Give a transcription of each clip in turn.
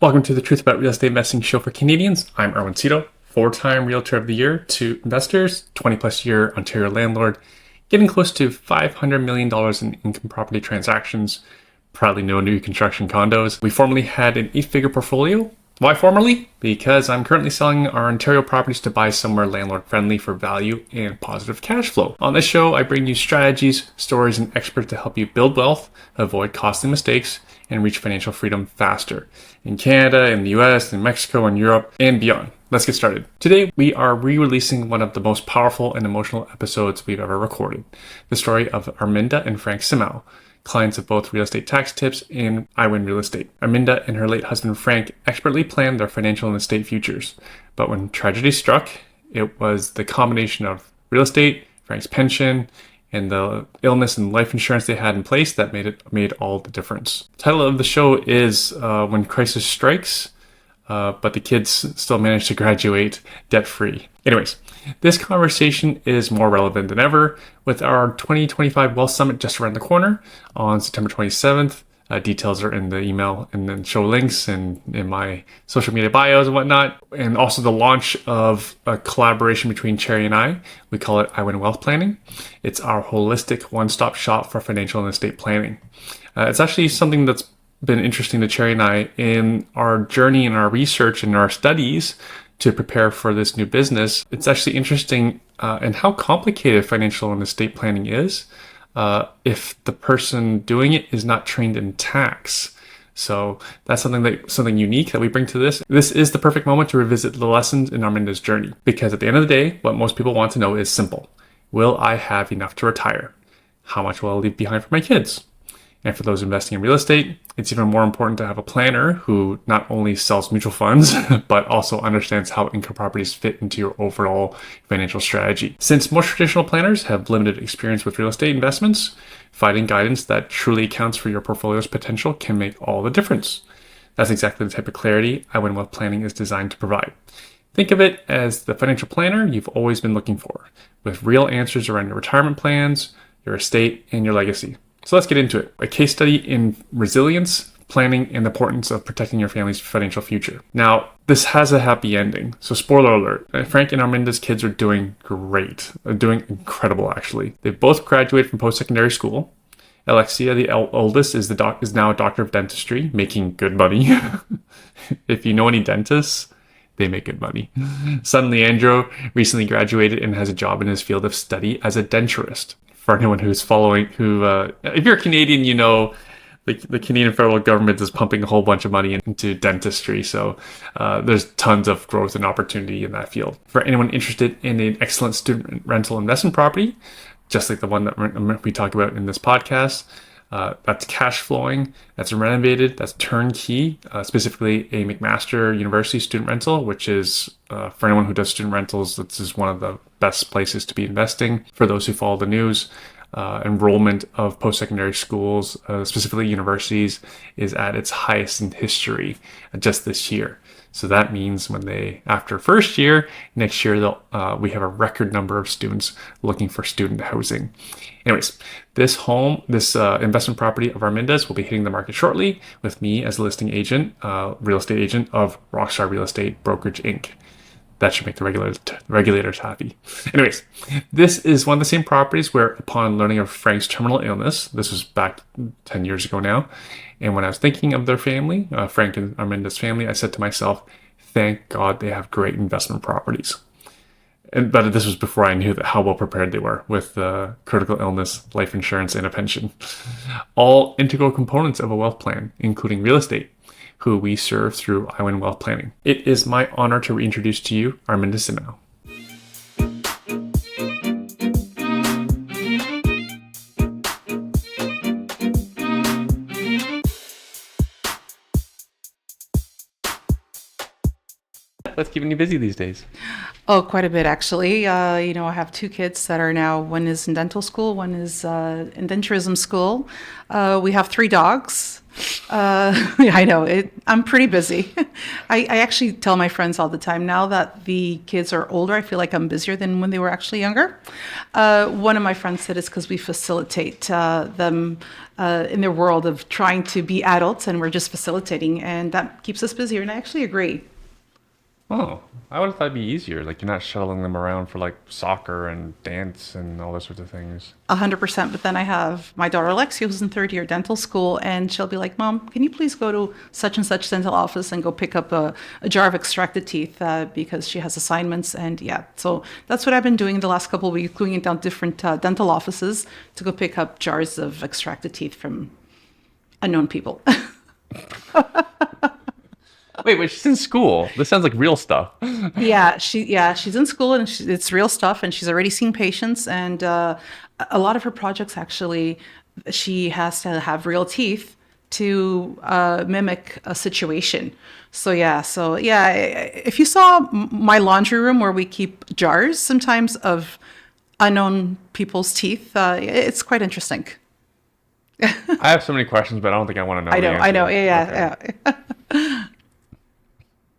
Welcome to the Truth About Real Estate Investing show for Canadians. I'm Erwin Szeto, four-time Realtor of the Year to investors, 20-plus year Ontario landlord, getting close to $500 million in income property transactions, proudly no new construction condos. We formerly had an 8-figure portfolio. Why formerly? Because I'm currently selling our Ontario properties to buy somewhere landlord-friendly for value and positive cash flow. On this show, I bring you strategies, stories, and experts to help you build wealth, avoid costly mistakes, and reach financial freedom faster in Canada, in the US, in Mexico, in Europe, and beyond. Let's get started. Today, we are re-releasing one of the most powerful and emotional episodes we've ever recorded. The story of Arminda and Frank Simao, clients of both Real Estate Tax Tips and I Win Real Estate. Arminda and her late husband Frank expertly planned their financial and estate futures. But when tragedy struck, it was the combination of real estate, Frank's pension, and the illness and life insurance they had in place that made all the difference. The title of the show is When Crisis Strikes, but the kids still managed to graduate debt-free. Anyways, this conversation is more relevant than ever with our 2025 Wealth Summit just around the corner on September 27th. Details are in the email and then show links and in my social media bios and whatnot. And also the launch of a collaboration between Cherry and I. We call it I Win Wealth Planning. It's our holistic one-stop shop for financial and estate planning. It's actually something that's been interesting to Cherry and I in our journey and our research and our studies to prepare for this new business. It's actually interesting in how complicated financial and estate planning is if the person doing it is not trained in tax. So that's something unique that we bring to this. This is the perfect moment to revisit the lessons in Arminda's journey, because at the end of the day, what most people want to know is simple. Will I have enough to retire? How much will I leave behind for my kids? And for those investing in real estate, it's even more important to have a planner who not only sells mutual funds, but also understands how income properties fit into your overall financial strategy. Since most traditional planners have limited experience with real estate investments, finding guidance that truly accounts for your portfolio's potential can make all the difference. That's exactly the type of clarity I Win Wealth Planning is designed to provide. Think of it as the financial planner you've always been looking for, with real answers around your retirement plans, your estate, and your legacy. So let's get into it. A case study in resilience, planning, and the importance of protecting your family's financial future. Now, this has a happy ending. So spoiler alert, Frank and Arminda's kids are doing great. They're doing incredible, actually. They both graduated from post-secondary school. Alexia, the oldest, is now a doctor of dentistry, making good money. If you know any dentists, they make good money. Son Leandro recently graduated and has a job in his field of study as a denturist. For anyone who's following, if you're a Canadian, you know the Canadian federal government is pumping a whole bunch of money into dentistry. So there's tons of growth and opportunity in that field. For anyone interested in an excellent student rental investment property, just like the one that we talk about in this podcast, that's cash flowing, that's renovated, that's turnkey, specifically a McMaster University student rental, which is, for anyone who does student rentals, this is one of the best places to be investing. For those who follow the news, enrollment of post-secondary schools, specifically universities, is at its highest in history just this year. So that means after first year, next year, we have a record number of students looking for student housing. Anyways, this investment property of Arminda's will be hitting the market shortly with me as a listing agent, real estate agent of Rockstar Real Estate Brokerage Inc. That should make the regulators happy. Anyways, this is one of the same properties where, upon learning of Frank's terminal illness, this was back 10 years ago now, and when I was thinking of their family, Frank and Arminda's family, I said to myself, thank God they have great investment properties. But this was before I knew how well prepared they were with critical illness, life insurance, and a pension. All integral components of a wealth plan, including real estate, who we serve through I Win Wealth Planning. It is my honor to reintroduce to you Arminda Simao. What's keeping you busy these days? Oh, quite a bit, actually. I have two kids that are now, one is in dental school, one is in denturism school. We have three dogs. Yeah, I know it. I'm pretty busy. I actually tell my friends all the time now that the kids are older. I feel like I'm busier than when they were actually younger. One of my friends said it's because we facilitate them in their world of trying to be adults, and we're just facilitating, and that keeps us busier. And I actually agree. Oh, I would have thought it'd be easier. Like you're not shuttling them around for like soccer and dance and all those sorts of things. 100%. But then I have my daughter Alexia, who's in third year dental school, and she'll be like, "Mom, can you please go to such and such dental office and go pick up a jar of extracted teeth because she has assignments?" And yeah, so that's what I've been doing the last couple of weeks, going down different dental offices to go pick up jars of extracted teeth from unknown people. Wait, she's in school. This sounds like real stuff. She's in school and it's real stuff, and she's already seen patients, and a lot of her projects actually she has to have real teeth to mimic a situation. If you saw my laundry room where we keep jars sometimes of unknown people's teeth, it's quite interesting. I have so many questions, but I don't think I want to know. I know. Okay. Yeah.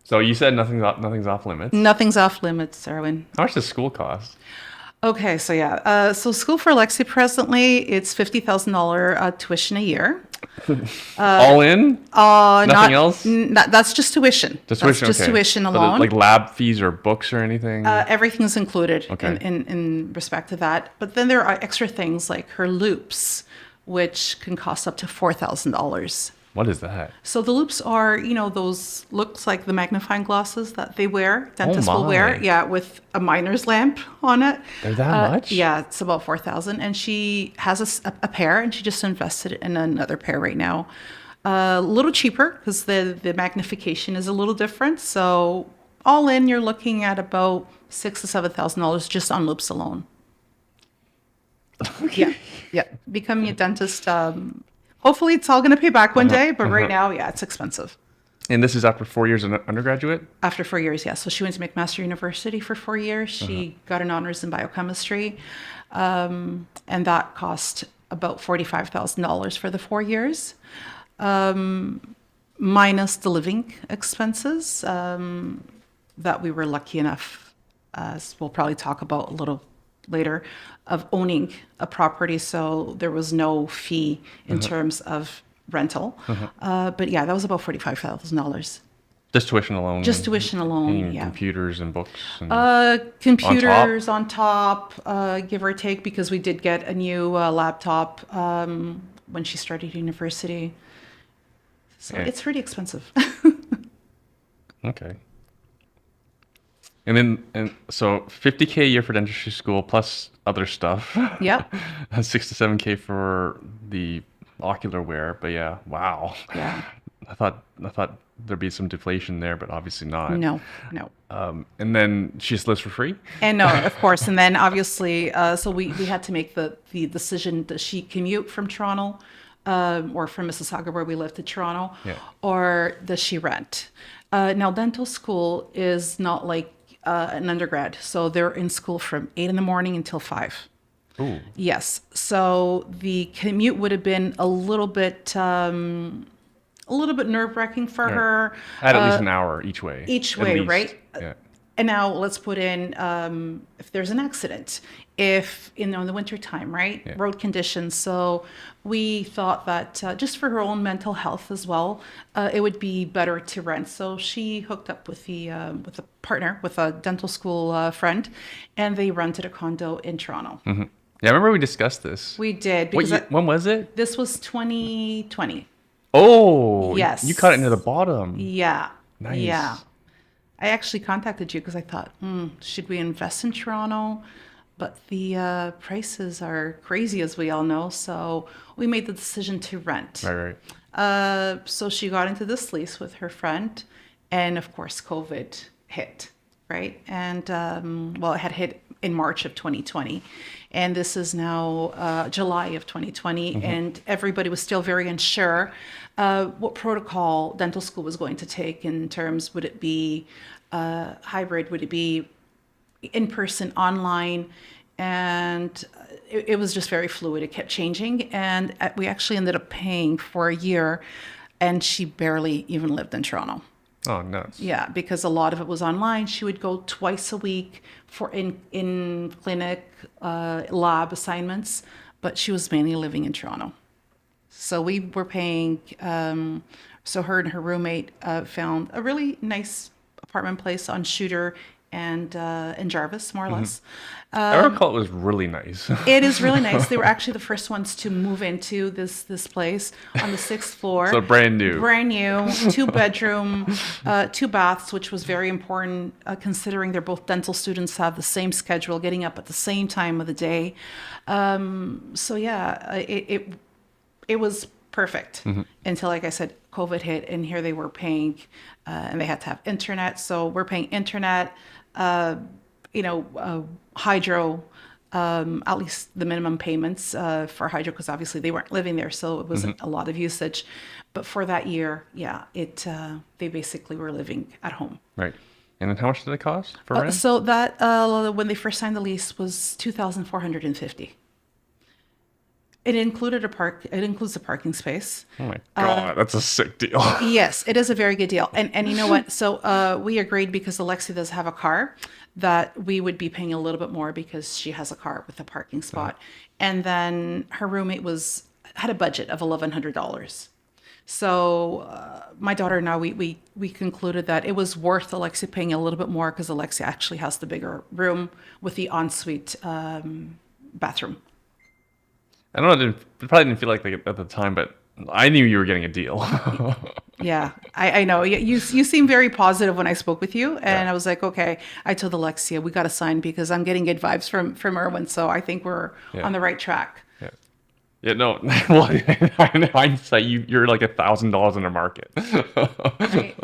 So you said nothing's off limits. Nothing's off limits, Erwin. How much does school cost? Okay, so school for Alexi presently, it's $50,000 tuition a year. All in? Nothing else? That's just tuition. Just That's tuition, just okay. tuition So alone. like lab fees or books or anything? Everything's included Okay. in respect to that. But then there are extra things like her loops, which can cost up to $4,000. What is that? So the loops are, those looks like the magnifying glasses that they wear, dentists will wear, my. with a miner's lamp on it. They're that much? Yeah, it's about 4,000, and she has a pair, and she just invested in another pair right now. A little cheaper because the magnification is a little different. So all in, you're looking at about $6,000 to $7,000 just on loops alone. Yeah. Becoming a dentist. Hopefully, it's all going to pay back one day, but right now, it's expensive. And this is after 4 years of undergraduate? After 4 years, yeah. So she went to McMaster University for 4 years. She got an honors in biochemistry, and that cost about $45,000 for the 4 years, minus the living expenses that we were lucky enough, as we'll probably talk about a little later, of owning a property. So there was no fee in terms of rental. But yeah, that was about $45,000. Just tuition alone? Just tuition alone, and yeah. computers and books? And Computers on top, give or take, because we did get a new laptop when she started university. So it's pretty expensive. Okay. So $50K a year for dentistry school plus other stuff. Yep. $6,000 to $7,000 for the ocular wear. But yeah, wow. Yeah. I thought there'd be some deflation there, but obviously not. No. And then she just lives for free? And no, of course. And then obviously, so we had to make the decision, does she commute from Toronto or from Mississauga where we live to Toronto, or does she rent? Now, dental school is not like an undergrad. So they're in school from 8 in the morning until 5. Ooh. Yes. So the commute would have been a little bit nerve-wracking for her. At least an hour each way. Each way, right? Yeah. And now let's put in if there's an accident, if in the winter time, right? Yeah. Road conditions. So we thought that just for her own mental health as well, it would be better to rent. So she hooked up with a partner, with a dental school friend, and they rented a condo in Toronto. Mm-hmm. Yeah, I remember we discussed this. We did. When was it? This was 2020. Oh, Yes. You cut it into the bottom. Yeah. Nice. Yeah. I actually contacted you because I thought, should we invest in Toronto? But the prices are crazy, as we all know. So we made the decision to rent. Right. So she got into this lease with her friend. And of course, COVID hit, right? And it had hit in March of 2020. And this is now July of 2020. Mm-hmm. And everybody was still very unsure what protocol dental school was going to take in terms, would it be hybrid? Would it be in person, online? And it was just very fluid. It kept changing. And we actually ended up paying for a year and she barely even lived in Toronto. Oh, nuts. Yeah, because a lot of it was online. She would go twice a week for in clinic lab assignments, but she was mainly living in Toronto. So we were paying. So her and her roommate found a really nice apartment place on Shooter and in Jarvis, more or less. I recall it was really nice. It is really nice. They were actually the first ones to move into this place on the 6th floor. So brand new. Brand new, 2-bedroom, 2 baths, which was very important considering they're both dental students, have the same schedule, getting up at the same time of the day. So yeah, it was perfect until, like I said, COVID hit, and here they were paying, and they had to have internet. So we're paying internet, hydro, at least the minimum payments for hydro, because obviously they weren't living there, so it was a lot of usage. But for that year, yeah, they basically were living at home. Right. And then how much did it cost for rent? So that when they first signed the lease was $2,450. It included It includes a parking space. Oh my God, that's a sick deal. Yes, it is a very good deal. And you know what? So we agreed, because Alexia does have a car, that we would be paying a little bit more because she has a car with a parking spot. And then her roommate had a budget of $1,100. So my daughter and I, we concluded that it was worth Alexia paying a little bit more, because Alexia actually has the bigger room with the ensuite bathroom. I don't know, it probably didn't feel like that at the time, but I knew you were getting a deal. Yeah, I know. You seem very positive when I spoke with you, and I was like, okay. I told Alexia, we got to sign, because I'm getting good vibes from Erwin, so I think we're on the right track. Yeah. Yeah, no. Well, in hindsight, you're like $1,000 in the market. Right.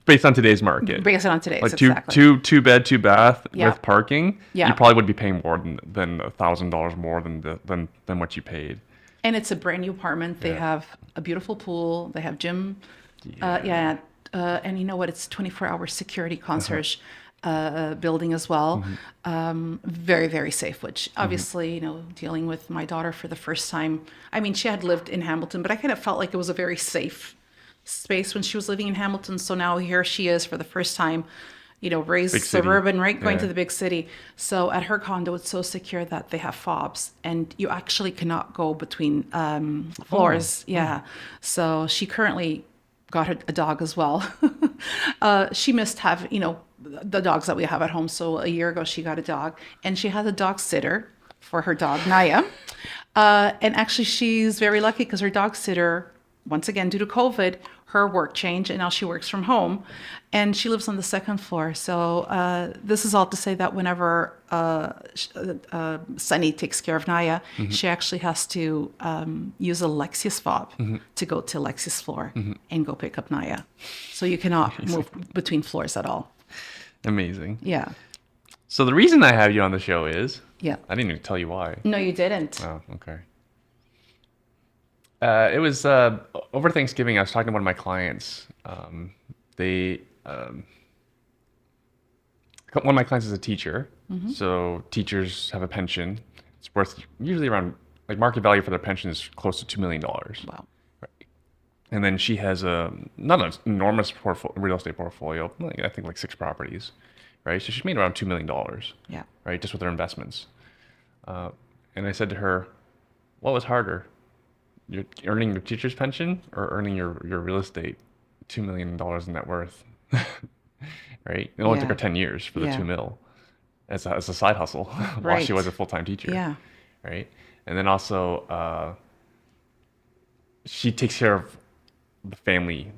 Based on today's market. Based on today's, like exactly. two bed, 2 bath Yeah. with parking. Yeah. You probably would be paying more than $1,000 more than what you paid. And it's a brand new apartment. They have a beautiful pool. They have gym. And you know what? It's 24-hour security concierge building as well. Very, very safe, which obviously, dealing with my daughter for the first time. I mean, she had lived in Hamilton, but I kind of felt like it was a very safe space when she was living in Hamilton. So now here she is for the first time, raised suburban, right? Going to the big city. So at her condo, it's so secure that they have fobs, and you actually cannot go between floors. Yeah. So she currently got a dog as well. She missed the dogs that we have at home. So a year ago, she got a dog, and she has a dog sitter for her dog, Naya. And actually, she's very lucky, because her dog sitter, once again, due to COVID, her work changed, and now she works from home, and she lives on the 2nd floor. So this is all to say that whenever Sunny takes care of Naya, she actually has to use Alexia's fob to go to Alexia's floor and go pick up Naya. So you cannot move between floors at all. Amazing. Yeah. So the reason I have you on the show is... Yeah. I didn't even tell you why. No, you didn't. Oh, okay. It was over Thanksgiving. I was talking to one of my clients. One of my clients is a teacher, so teachers have a pension. It's worth usually around, like, market value for their pension is close to $2 million. Wow. Right. And then she has not an enormous real estate portfolio. I think like 6 properties, right? So she's made around $2 million. Yeah. Right, just with her investments. And I said to her, "What was harder? You're earning your teacher's pension or earning your real estate, $2 million in net worth?" Right? It only took her 10 years for the 2 mil as a side hustle while she was a full-time teacher. Yeah. Right? And then also, she takes care of the family,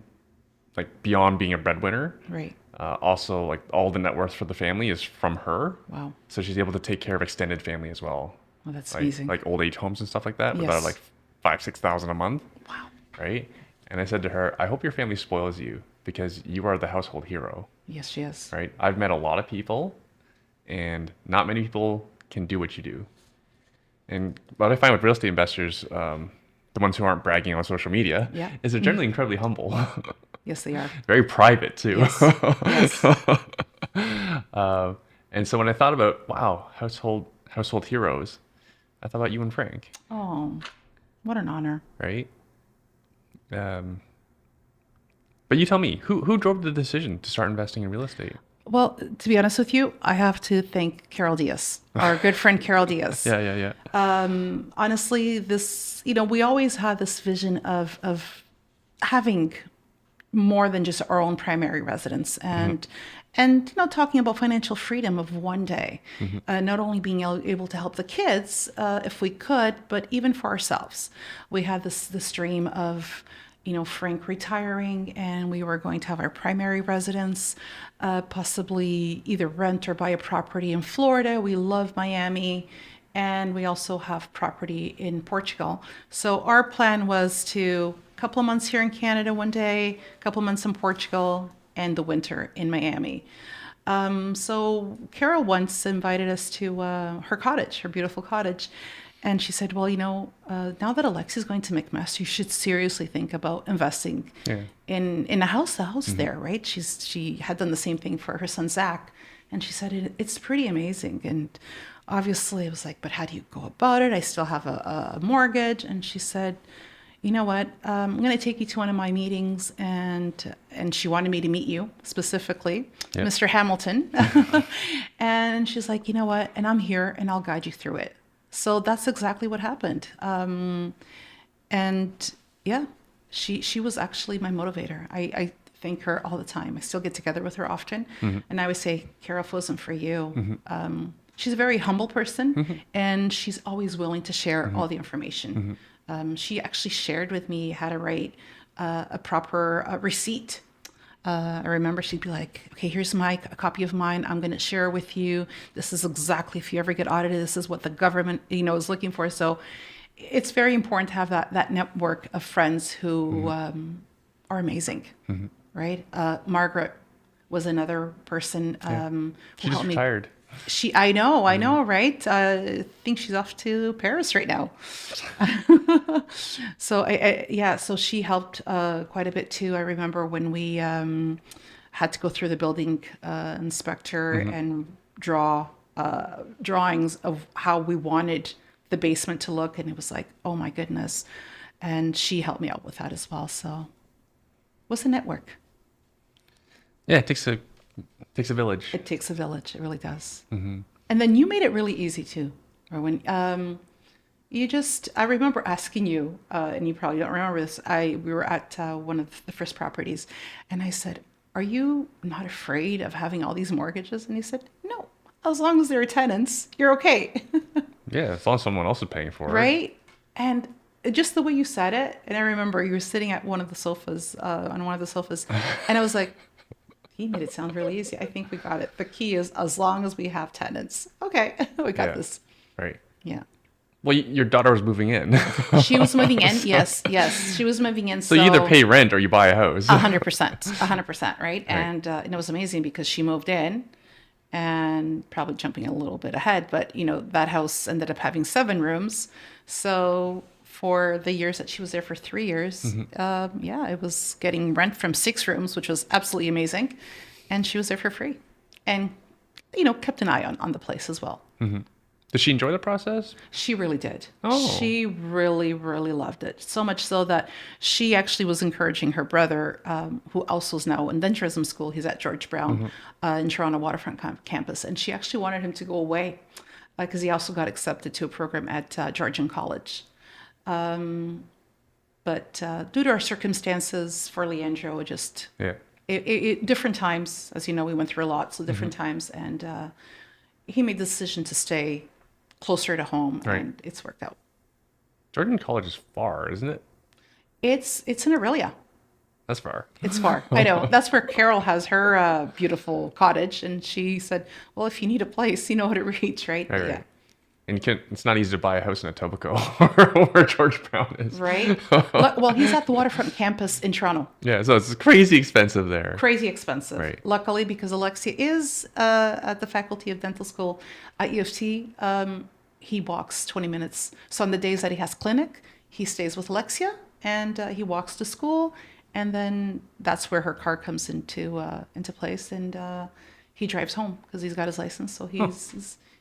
like, beyond being a breadwinner. Right. Also, like, all the net worth for the family is from her. Wow. So she's able to take care of extended family as well. Well, that's like, amazing. Like old age homes and stuff like that, without like $5,000-6,000 a month. Wow. Right? And I said to her, "I hope your family spoils you, because you are the household hero." Yes, she is. Right? I've met a lot of people, and not many people can do what you do. And what I find with real estate investors, the ones who aren't bragging on social media, is they're generally incredibly humble. Yes, they are. Very private too. Yes. And so when I thought about, wow, household heroes, I thought about you and Frank. Oh, what an honor. Right? Um, but you tell me, who drove the decision to start investing in real estate? Well, to be honest with you, I have to thank Carol Diaz, our good friend Carol Diaz. Yeah, yeah, yeah. Honestly, this, we always had this vision of having more than just our own primary residence and talking about financial freedom of one day, not only being able to help the kids if we could, but even for ourselves. We had this dream of Frank retiring, and we were going to have our primary residence, possibly either rent or buy a property in Florida. We love Miami, and we also have property in Portugal. So our plan was to a couple of months here in Canada one day, a couple of months in Portugal, and the winter in Miami. So Carol once invited us to her cottage, her beautiful cottage. And she said, well, now that Alexia's going to McMaster, you should seriously think about investing in a house there, right? She had done the same thing for her son, Zach. And she said, it's pretty amazing. And obviously I was like, but how do you go about it? I still have a mortgage. And she said, you know what? I'm going to take you to one of my meetings. And she wanted me to meet you specifically, Mr. Hamilton. And she's like, you know what? And I'm here and I'll guide you through it. So that's exactly what happened. And yeah, she was actually my motivator. I thank her all the time. I still get together with her often. And I would say, Carol, if it wasn't for you, she's a very humble person and she's always willing to share all the information. She actually shared with me how to write a proper receipt. I remember she'd be like, okay, here's a copy of mine. I'm going to share with you. This is exactly, if you ever get audited, this is what the government, is looking for. So it's very important to have that network of friends who are amazing, right? Margaret was another person who She just helped me. retired. I know, right? I think she's off to Paris right now. So so she helped quite a bit too. I remember when we had to go through the building inspector and draw drawings of how we wanted the basement to look, and it was like, oh my goodness. And she helped me out with that as well. So what's a network? Yeah, it takes a village. It takes a village. It really does. And then you made it really easy too, Erwin. I remember asking you, and you probably don't remember this. We were at one of the first properties, and I said, "Are you not afraid of having all these mortgages?" And he said, "No, as long as there are tenants, you're okay." Yeah, as long as someone else is paying for it. Right? And just the way you said it, and I remember you were sitting at one of the sofas, on one of the sofas, and I was like, he made it sound really easy. I think we got it. The key is as long as we have tenants. Okay, we got this. Right. Yeah. Well, your daughter was moving in. She was moving in. Yes, she was moving in. So you either pay rent or you buy a house. 100%, right? And it was amazing because she moved in, and probably jumping a little bit ahead, but that house ended up having 7 rooms. So for the years that she was there, for 3 years, it was getting rent from 6 rooms, which was absolutely amazing. And she was there for free, and kept an eye on the place as well. Did she enjoy the process? She really did. Oh. She really, really loved it. So much so that she actually was encouraging her brother, who also is now in denturism school. He's at George Brown in Toronto Waterfront campus. And she actually wanted him to go away because he also got accepted to a program at Georgian College. But due to our circumstances for Leandro, different times, as you know, we went through a lot, so different times. And he made the decision to stay closer to home, and it's worked out. Georgian College is far, isn't it? It's in Aurelia. That's far. It's far. I know. That's where Carol has her beautiful cottage, and she said, "Well, if you need a place, you know how to reach, right?" Right. Yeah. And it's not easy to buy a house in Etobicoke where George Brown is. Right. Well, he's at the Waterfront campus in Toronto. Yeah, so it's crazy expensive there. Crazy expensive. Right. Luckily, because Alexia is at the Faculty of Dental School at U of T, he walks 20 minutes. So on the days that he has clinic, he stays with Alexia, and he walks to school, and then that's where her car comes into place, and he drives home because he's got his license. So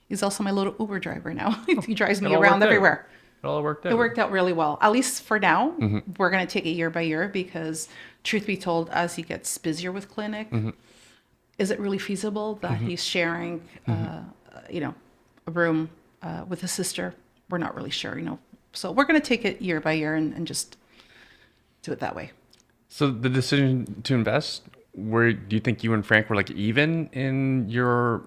he's also my little Uber driver now. He drives me around everywhere. It all worked It out. worked out really well. At least for now, Mm-hmm. we're going to take it year by year because, truth be told, as he gets busier with clinic, Mm-hmm. is it really feasible that he's sharing, you know, a room with his sister? We're not really sure, you know. So we're going to take it year by year and just do it that way. So the decision to invest, where do you think you and Frank were like even in your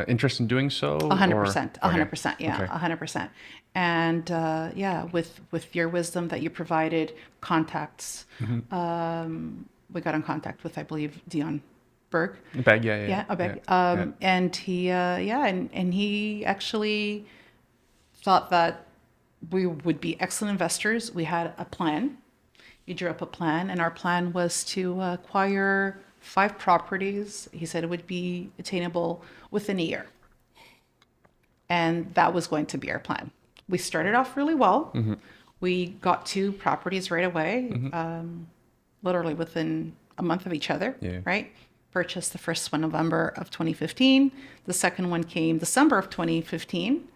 interest in doing so? A hundred Or percent, a okay, 100%, yeah, okay, 100%. And yeah, with your wisdom that you provided, contacts, we got in contact with, I believe, Dion Berg. bag, yeah, Yeah, I yeah, beg. yeah. And he, yeah, and he actually thought that we would be excellent investors. We had a plan. He drew up a plan, and our plan was to acquire 5 properties. He said it would be attainable within a year. And that was going to be our plan. We started off really well. Mm-hmm. We got 2 properties right away, literally within a month of each other, Yeah. right? Purchased the first one November of 2015. The second one came December of 2015.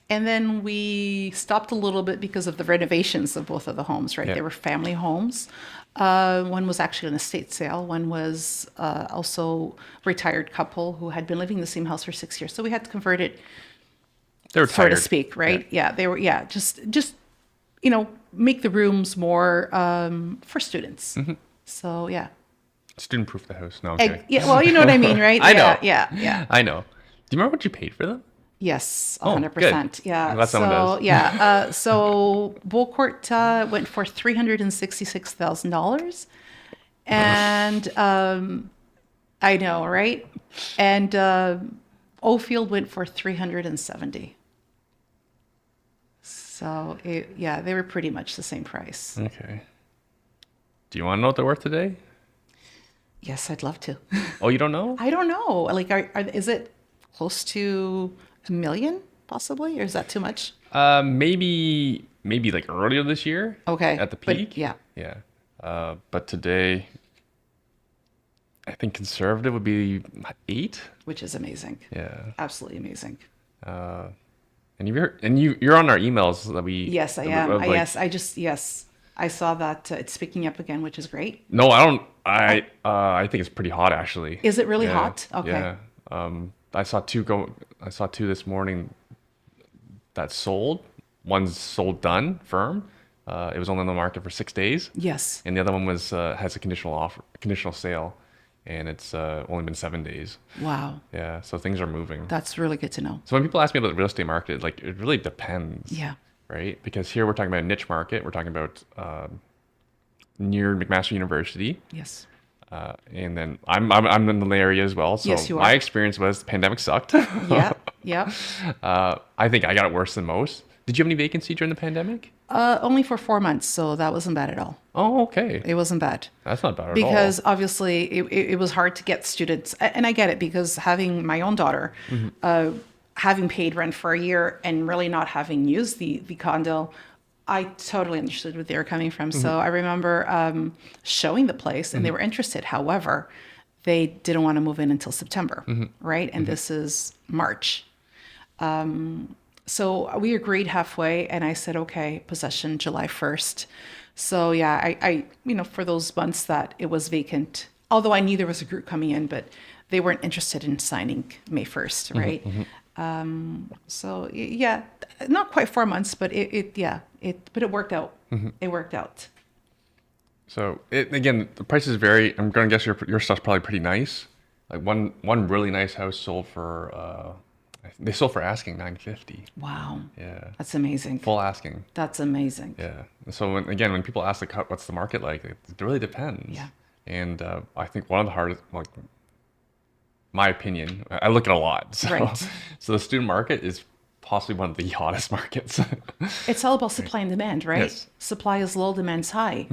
And then we stopped a little bit because of the renovations of both of the homes, right? Yeah. They were family homes. One was actually an estate sale. One was also a retired couple who had been living in the same house for 6 years. So we had to convert it, They were so to tired. speak, right? Yeah, they were. Yeah, just you know, make the rooms more for students. So yeah, Student proof the house. No, I'm kidding. yeah. Well, you know what I mean, right? I yeah, know. yeah. I know. Do you remember what you paid for them? Yes, Oh, 100%. good. Yeah. I'm glad someone So does. yeah. So Beaucourt went for $366,000, and I know, right? And Oldfield went for 370. So yeah, they were pretty much the same price. Okay. Do you want to know what they're worth today? Yes, I'd love to. Oh, you don't know? I don't know. Like, is it close to $1 million possibly, or is that too much? Maybe like earlier this year. Okay. At the But, peak. yeah. Yeah. But today, I think conservative would be 8. Which is amazing. Yeah. Absolutely amazing. And you're on our emails that we. Yes, I am. of, like- Yes. I saw that it's picking up again, which is great. No, I don't. I think it's pretty hot actually. Is it really Yeah, hot? Okay. Yeah. I saw 2 go. I saw 2 this morning that sold. One's sold done, firm. It was only on the market for 6 days, Yes. and the other one was has a conditional sale, and it's only been 7 days. Wow. Yeah, so things are moving. That's really good to know. So when people ask me about the real estate market, like it really depends. Yeah. Right? Because here we're talking about a niche market. We're talking about near McMaster University. Yes. And then I'm in the area as well. So Yes, you my are. experience was the pandemic sucked. Yeah. Yeah. I think I got it worse than most. Did you have any vacancy during the pandemic? Only for 4 months, so that wasn't bad at all. Oh, okay. It wasn't bad. That's not bad at all. Because obviously it was hard to get students, and I get it because having my own daughter, having paid rent for a year and really not having used the condo, I totally understood where they were coming from. So I remember showing the place, and they were interested. However, they didn't want to move in until September, right? And this is March. So we agreed halfway, and I said, okay, possession July 1st. So yeah, I for those months that it was vacant, although I knew there was a group coming in, but they weren't interested in signing May 1st, right? So yeah, not quite 4 months, but but it worked out. It worked out. So again, the prices vary. I'm gonna guess your stuff's probably pretty nice. Like one really nice house sold for they sold for asking $950. Wow. Yeah. That's amazing. Full asking. That's amazing. Yeah. So when people ask like what's the market like, it really depends. Yeah. And I think one of the hardest, like my opinion, I look at a lot. So, Right. So the student market is possibly one of the hottest markets. It's all about supply and demand, right? Yes. Supply is low, demand's high.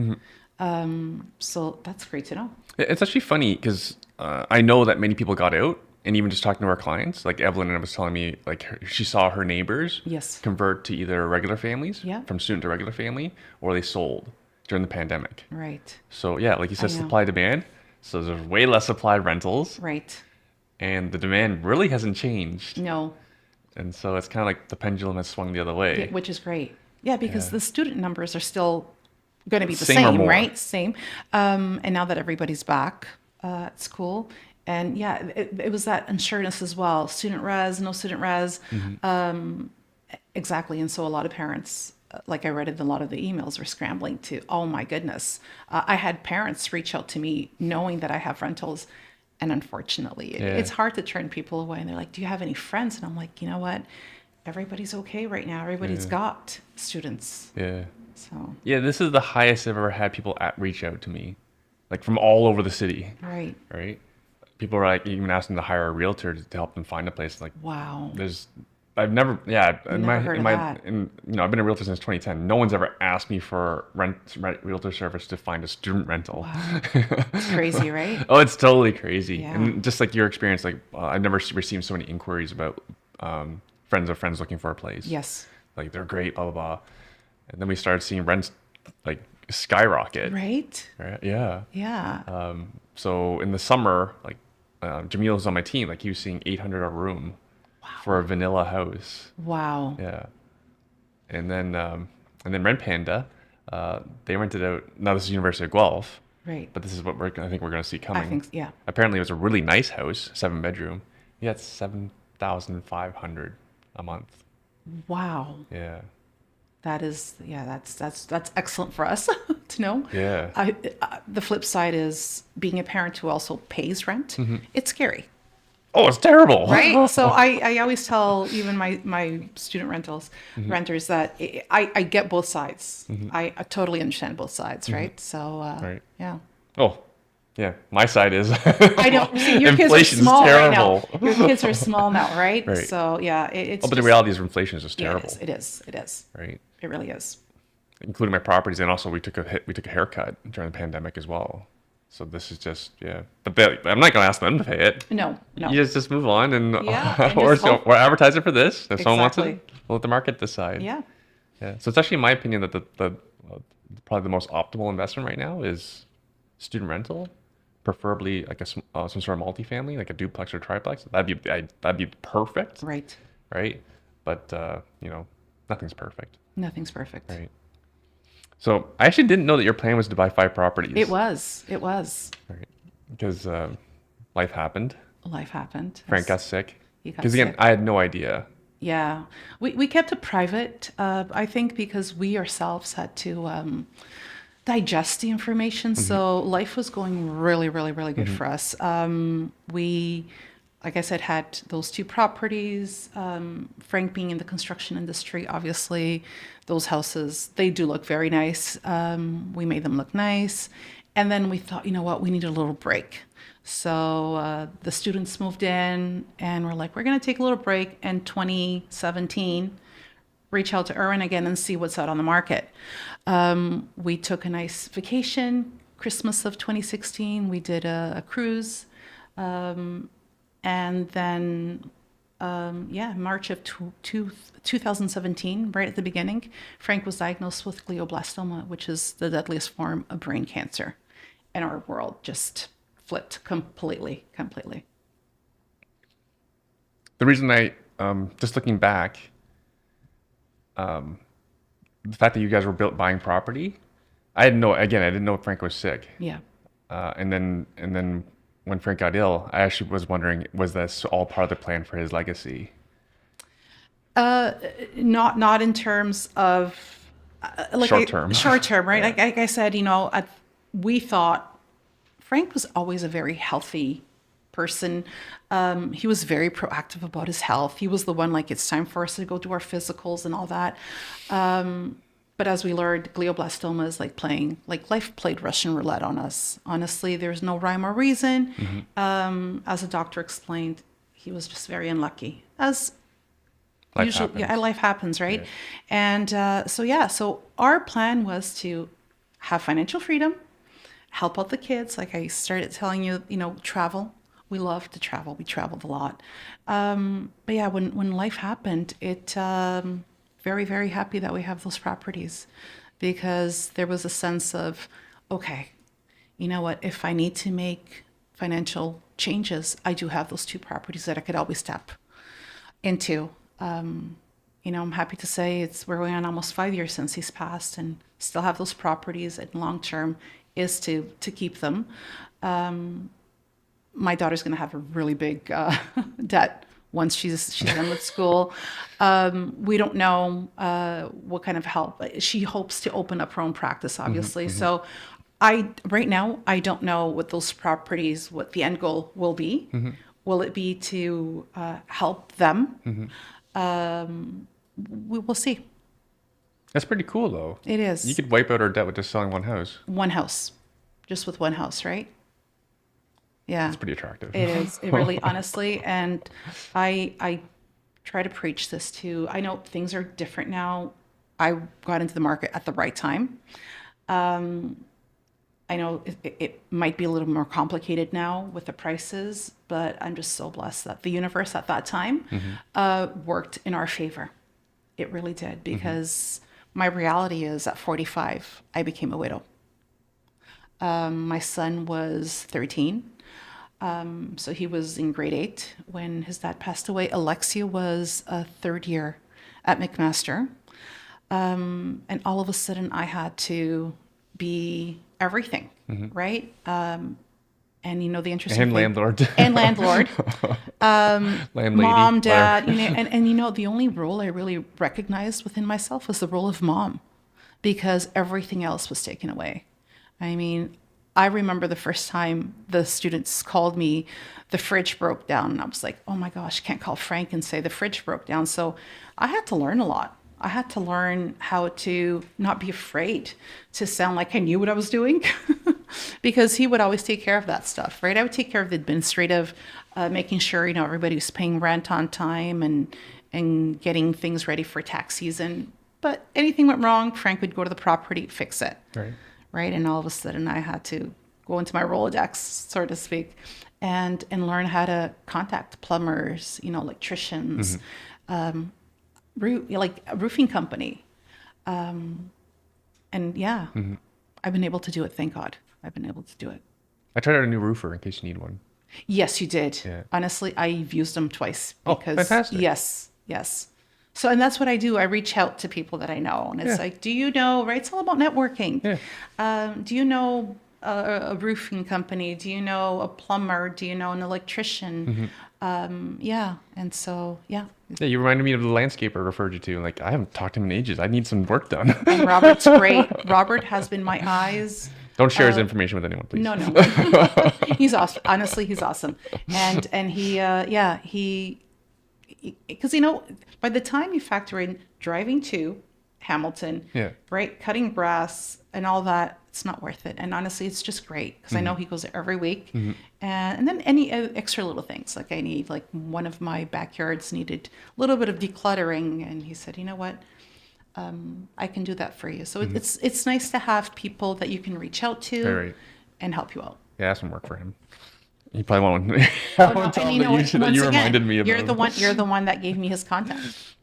So that's great to know. It's actually funny because I know that many people got out, and even just talking to our clients, like Evelyn was telling me, like she saw her neighbors Yes. convert to either regular families, Yeah. from student to regular family, or they sold during the pandemic. Right. So yeah, like you said, I know. supply demand. So there's way less supply rentals, Right. and the demand really hasn't changed. No. And so it's kind of like the pendulum has swung the other Yeah, way. which is great. Yeah, because Yeah. the student numbers are still going to be the Same or same, more. right? Same. And now that everybody's back, it's cool. And yeah, it was that insurance as well. Student res, no student res. Hmm. Exactly. And so a lot of parents, like I read in a lot of the emails, were scrambling to, oh my goodness. I had parents reach out to me knowing that I have rentals. And unfortunately, Yeah. it's hard to turn people away. And they're like, do you have any friends? And I'm like, you know what? Everybody's okay right now. Everybody's Yeah. got students. Yeah. So, Yeah, this is the highest I've ever had people reach out to me, like from all over the city, right. right? People are like even asking to hire a realtor to help them find a place. Like, Wow. there's, I've never, yeah, Never heard of that. I've been a realtor since 2010. No one's ever asked me for rent realtor service to find a student rental. Wow. It's crazy, right? Oh, it's totally crazy. Yeah. And just like your experience, like I've never received so many inquiries about friends of friends looking for a place. Yes. Like they're great, blah blah blah. And then we started seeing rents like skyrocket. Right? Right? Yeah. Yeah. So in the summer, like Jamil was on my team. Like he was seeing 800 a room for a vanilla house. Wow. Yeah. And then Rent Panda, they rented out. Now this is University of Guelph, Right. but this is what I think we're going to see I coming. think, yeah. Apparently, it was a really nice house, 7 bedroom. Yeah, it's 7,500 a month. Wow. Yeah. That is, yeah, that's excellent for us to know. Yeah. The flip side is being a parent who also pays rent. Mm-hmm. It's scary, Oh, it's terrible. right? So I always tell even my student Mm-hmm. renters that I get both sides. I totally understand both sides, right? So Right. yeah. Oh, yeah. My side is. I know. See, your kids are Inflation's small terrible. right now. Your kids are small now, right? Right. So yeah, it's Oh, but the just, reality is inflation is just yeah, terrible, it is. It is. right? It really is. Including my properties, and also we took a hit. We took a haircut during the pandemic as well. So this is just But I'm not gonna ask them to pay it. No, no. You just move on and Yeah, and or just hope. we're advertising for this. If someone wants Exactly. it, we'll let the market decide. Yeah. Yeah. So it's actually in my opinion that the probably the most optimal investment right now is student rental, preferably like some sort of multifamily, like a duplex or triplex. That'd be perfect, Right. right? But nothing's perfect, Nothing's perfect. right? So I actually didn't know that your plan was to buy 5 properties. It was. It was. Right. Because life happened. Life happened. Frank got sick. He got Because again, sick. I had no idea. Yeah. We kept it private, I think, because we ourselves had to digest the information. So life was going really, really, really good for us. We, like I said, had those 2 properties. Frank being in the construction industry, obviously, those houses, they do look very nice. We made them look nice. And then we thought, you know what, we need a little break. So the students moved in and we're like, we're going to take a little break. And 2017, reach out to Erwin again and see what's out on the market. We took a nice vacation, Christmas of 2016. We did a cruise. And then, March of 2017, right at the beginning, Frank was diagnosed with glioblastoma, which is the deadliest form of brain cancer. And our world just flipped completely. The reason just looking back, the fact that you guys were buying property, I didn't know Frank was sick. Yeah. And then when Frank got ill, I actually was wondering, was this all part of the plan for his legacy? Not in terms of Short term. Short term, right? Like I said, we thought Frank was always a very healthy person. He was very proactive about his health. He was the one like, it's time for us to go do our physicals and all that. But as we learned, glioblastoma is like life played Russian roulette on us. Honestly, there's no rhyme or reason. As a doctor explained, he was just very unlucky. As Life usually, happens. yeah, life happens, right? Yeah. And so our plan was to have financial freedom, help out the kids. Like I started telling you, travel. We love to travel. We traveled a lot. But yeah, when life happened, very, very happy that we have those properties because there was a sense of, okay, you know what, if I need to make financial changes, I do have those 2 properties that I could always step into. I'm happy to say we're going on almost 5 years since he's passed, and still have those properties. And long term is to keep them. My daughter's going to have a really big debt once she's done with school. We don't know what kind of help. She hopes to open up her own practice, obviously. So right now I don't know what those properties, what the end goal will be. Will it be to help them? We will see. That's pretty cool, though. It is. You could wipe out our debt with just selling one house. One house, just with one house, right? Yeah. It's pretty attractive. It is. It really, honestly, and I try to preach this too. I know things are different now. I got into the market at the right time. I know it might be a little more complicated now with the prices, but I'm just so blessed that the universe at that time worked in our favor. It really did, because my reality is at 45, I became a widow. My son was 13. So he was in grade 8 when his dad passed away. Alexia was a third year at McMaster. And all of a sudden I had to be everything, right? And the interesting And thing, landlord. and landlord, Landlady. mom, dad, and the only role I really recognized within myself was the role of mom, because everything else was taken away. I mean, I remember the first time the students called me, the fridge broke down. And I was like, oh my gosh, can't call Frank and say the fridge broke down. So I had to learn a lot. I had to learn how to not be afraid to sound like I knew what I was doing, because he would always take care of that stuff, right? I would take care of the administrative, making sure, everybody was paying rent on time and getting things ready for tax season. But anything went wrong, Frank would go to the property, fix it. Right. And all of a sudden I had to go into my Rolodex, so to speak, and learn how to contact plumbers, electricians, like a roofing company. I've been able to do it. Thank God. I've been able to do it. I tried out a new roofer in case you need one. Yes, you did. Yeah. Honestly, I've used them twice. Oh, Because, fantastic. Yes. So, and that's what I do. I reach out to people that I know, and it's like, do you know, right? It's all about networking. Yeah. Do you know a roofing company? Do you know a plumber? Do you know an electrician? And so, Yeah, you reminded me of the landscaper I referred you to. Like, I haven't talked to him in ages. I need some work done. And Robert's great. Robert has been my eyes. Don't share his information with anyone, please. No. He's awesome. Honestly, he's awesome. And he, because, by the time you factor in driving to Hamilton, right, cutting brass and all that, it's not worth it. And honestly, it's just great, because I know he goes there every week. And then any extra little things, like one of my backyards needed a little bit of decluttering, and he said, you know what, I can do that for you. So it's nice to have people that you can reach out to and help you out. Yeah, that's some work for him. He probably won't. You reminded me of. You're the one that gave me his contact.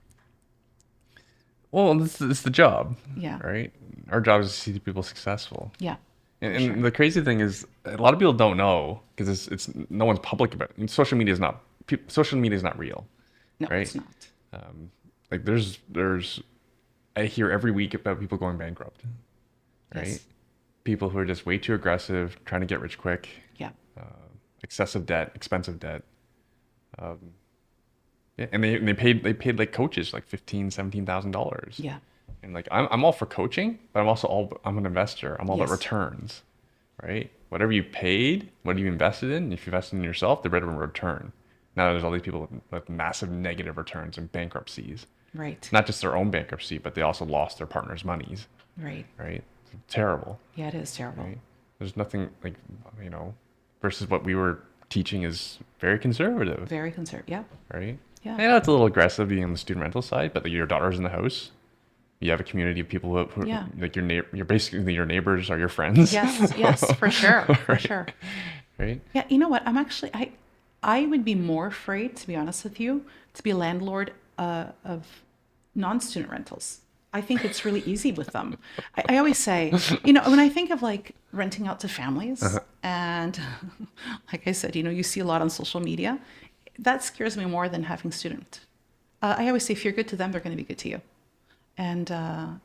Well, this is the job. Yeah. Right. Our job is to see people successful. Yeah. And the crazy thing is, a lot of people don't know, because it's no one's public about it. I mean, social media is not real. No, right? It's not. Like there's I hear every week about people going bankrupt. Right. Yes. People who are just way too aggressive, trying to get rich quick. Yeah. Excessive debt, expensive debt. And they paid like coaches like $15,000-$17,000. Yeah. And like I'm all for coaching, but I'm an investor. I'm all about returns, right? Whatever you paid, what you invested in, if you invested in yourself, they're better in return. Now there's all these people with massive negative returns and bankruptcies. Right. Not just their own bankruptcy, but they also lost their partner's monies. Right. Right. It's terrible. Yeah, it is terrible. Right? There's nothing like, versus what we were teaching is very conservative. Very conservative. Yeah. Right. Yeah. Yeah, it's a little aggressive being on the student rental side, but like, your daughter's in the house. You have a community of people who like you're basically your neighbors are your friends. Yes, for sure. For sure. Right. Yeah. You know what? I would be more afraid, to be honest with you, to be a landlord of non-student rentals. I think it's really easy with them. I always say, when I think of like renting out to families, and like I said, you see a lot on social media, that scares me more than having student. I always say if you're good to them, they're going to be good to you. And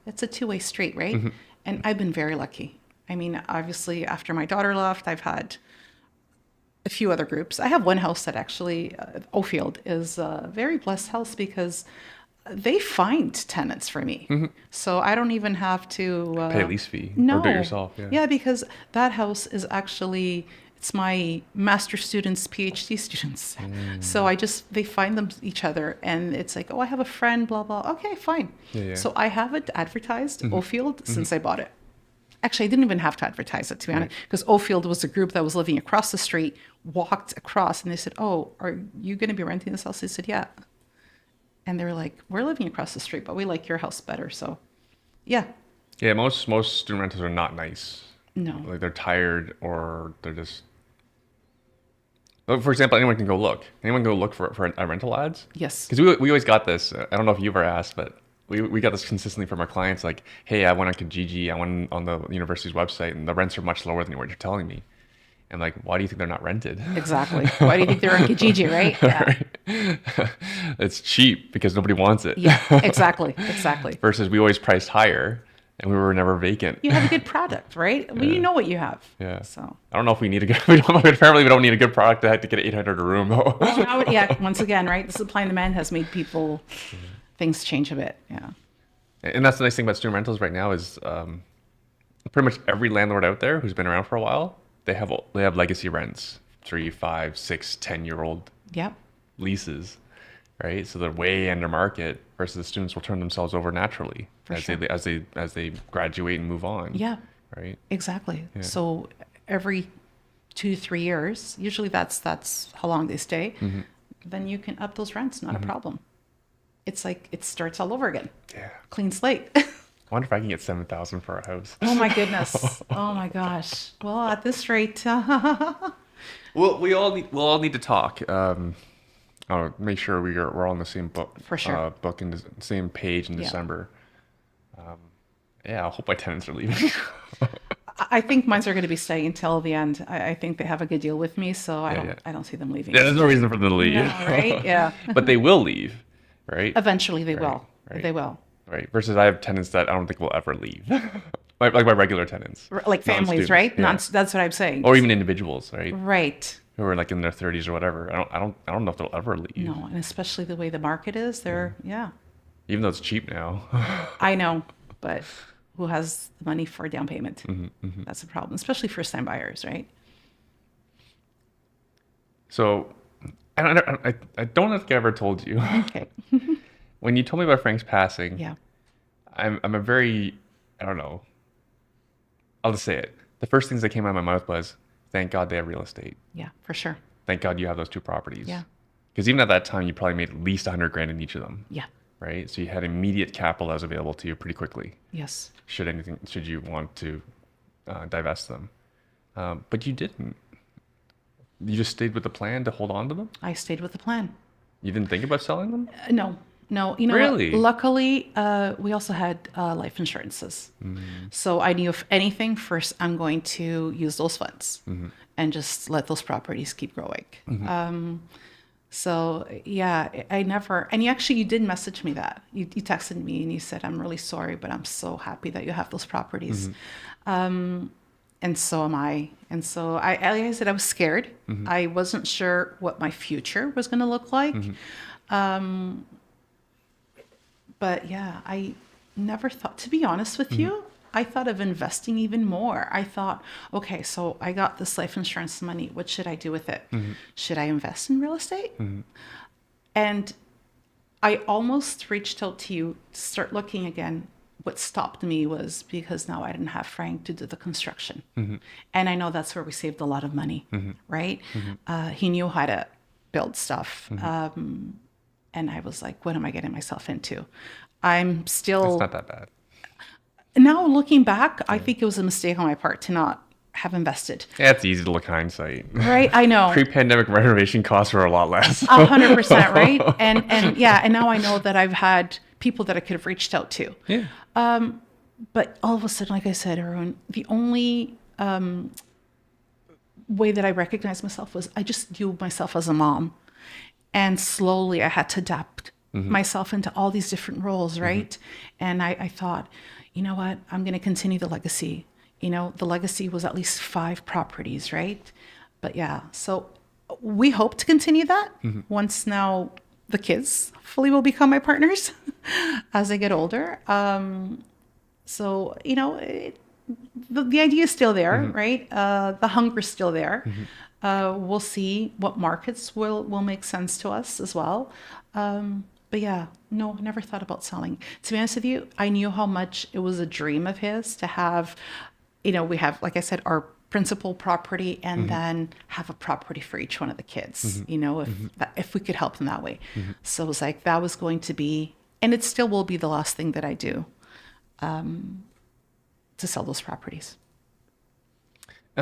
it's a two-way street, right? And I've been very lucky. I mean, obviously, after my daughter left, I've had a few other groups. I have one house that actually, Ofield, is a very blessed house because they find tenants for me. So I don't even have to Pay a lease fee no. or do it yourself. Yeah. Yeah, because that house is actually, it's my master students, PhD students. So they find them each other and it's like, oh, I have a friend, blah, blah. Okay, fine. Yeah. So I have it advertised, Ofield, since I bought it. Actually, I didn't even have to advertise it, to be honest, because Ofield was a group that was living across the street, walked across, and they said, oh, are you going to be renting this house? I said, yeah. And they were like, we're living across the street, but we like your house better. So, yeah. Yeah, most student rentals are not nice. No. Like they're tired or they're just. For example, anyone can go look. Anyone can go look for rental ads. Yes. Because we always got this. I don't know if you ever asked, but we got this consistently from our clients. Like, hey, I went on Kijiji, I went on the university's website, and the rents are much lower than what you're telling me. And like, why do you think they're not rented? Exactly. Why do you think they're on Kijiji, right? Yeah. It's cheap because nobody wants it. Yeah, exactly. Exactly. Versus we always priced higher and we were never vacant. You have a good product, right? Well, you know what you have. Yeah. So. I don't know if we need a good, apparently we don't need a good product to get 800 a room though. Yeah, once again, right? The supply and demand has made things change a bit. Yeah. And that's the nice thing about student rentals right now is pretty much every landlord out there who's been around for a while, they have legacy rents, 3, 5, 6, 10-year-old Yep. leases, right? So they're way under market versus the students will turn themselves over naturally as they graduate and move on. Yeah. Right. Exactly. Yeah. So every 2 to 3 years, usually that's how long they stay, then you can up those rents, not a problem. It's like it starts all over again. Yeah. Clean slate. I wonder if I can get 7,000 for a house. Oh my goodness. Oh my gosh. Well, at this rate, Well, we'll all need to talk. I'll make sure we're all on the same book. For sure. Book in the same page in Yeah. December. I hope my tenants are leaving. I think mines are going to be staying until the end. I think they have a good deal with me, so I don't see them leaving. Yeah, there's no reason for them to leave. No, right? Yeah. But they will leave, right? Eventually they will. Right. They will. Right. Versus I have tenants that I don't think will ever leave. like my regular tenants. Like families, right? Yeah. That's what I'm saying. Or even individuals, right? Right. Who are like in their 30s or whatever. I don't know if they'll ever leave. No, and especially the way the market is, yeah. Even though it's cheap now. I know, but who has the money for a down payment? That's a problem, especially first-time buyers, right? So, I don't think I ever told you. Okay. When you told me about Frank's passing, Yeah. I'm a very, I don't know. I'll just say it. The first things that came out of my mouth was, thank God they have real estate. Yeah, for sure. Thank God you have those 2 properties. Yeah. Because even at that time, you probably made at least 100 grand in each of them. Yeah. Right. So you had immediate capital that was available to you pretty quickly. Yes. Should you want to divest them. But you didn't. You just stayed with the plan to hold on to them? I stayed with the plan. You didn't think about selling them? No. You know Really? what? Luckily, we also had life insurances. So I knew if anything, first I'm going to use those funds and just let those properties keep growing. So yeah, I never, and you did message me that. You texted me and you said, I'm really sorry, but I'm so happy that you have those properties. And so am I. And so like I said, I was scared. I wasn't sure what my future was going to look like. But yeah, I never thought, to be honest with you, I thought of investing even more. I thought, okay, so I got this life insurance money. What should I do with it? Should I invest in real estate? And I almost reached out to you to start looking again. What stopped me was because now I didn't have Frank to do the construction. And I know that's where we saved a lot of money, right? He knew how to build stuff. And I was like, what am I getting myself into? I'm still... It's not that bad. Now looking back, I think it was a mistake on my part to not have invested. Yeah, it's easy to look hindsight. Right, I know. Pre-pandemic renovation costs were a lot less. 100%, right? And yeah, and now I know that I've had people that I could have reached out to. Yeah. But all of a sudden, like I said, Erwin, the only way that I recognized myself was I just viewed myself as a mom. And slowly I had to adapt myself into all these different roles, right? And I thought, you know what, I'm going to continue the legacy. You know, the legacy was at least 5 properties, right? But yeah, so we hope to continue that once now the kids hopefully will become my partners as they get older. So, you know, the idea is still there, right? The hunger is still there. We'll see what markets will make sense to us as well. But yeah, no, never thought about selling. To be honest with you, I knew how much it was a dream of his to have, you know, we have, like I said, our principal property and then have a property for each one of the kids, you know, if we could help them that way. So it was like, that was going to be, and it still will be the last thing that I do, to sell those properties.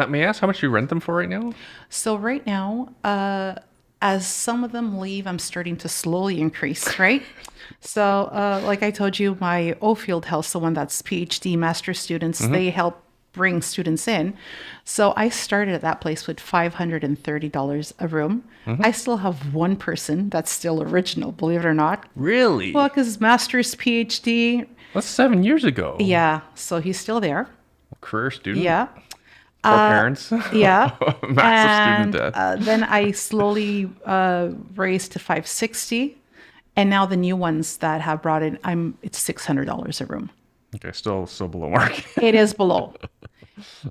May I ask how much you rent them for right now? So right now, as some of them leave, I'm starting to slowly increase, right? So like I told you, my Ofield House, the one that's PhD master students, they help bring students in. So I started at that place with $530 a room. I still have one person that's still original, believe it or not. Really? Well, because master's PhD. That's 7 years ago. Yeah, so he's still there. Career student. Yeah. Poor parents. Yeah. Massive student debt. Then I slowly raised to 560, and now the new ones that have brought in, it's $600 a room. Okay, still below market. It is below.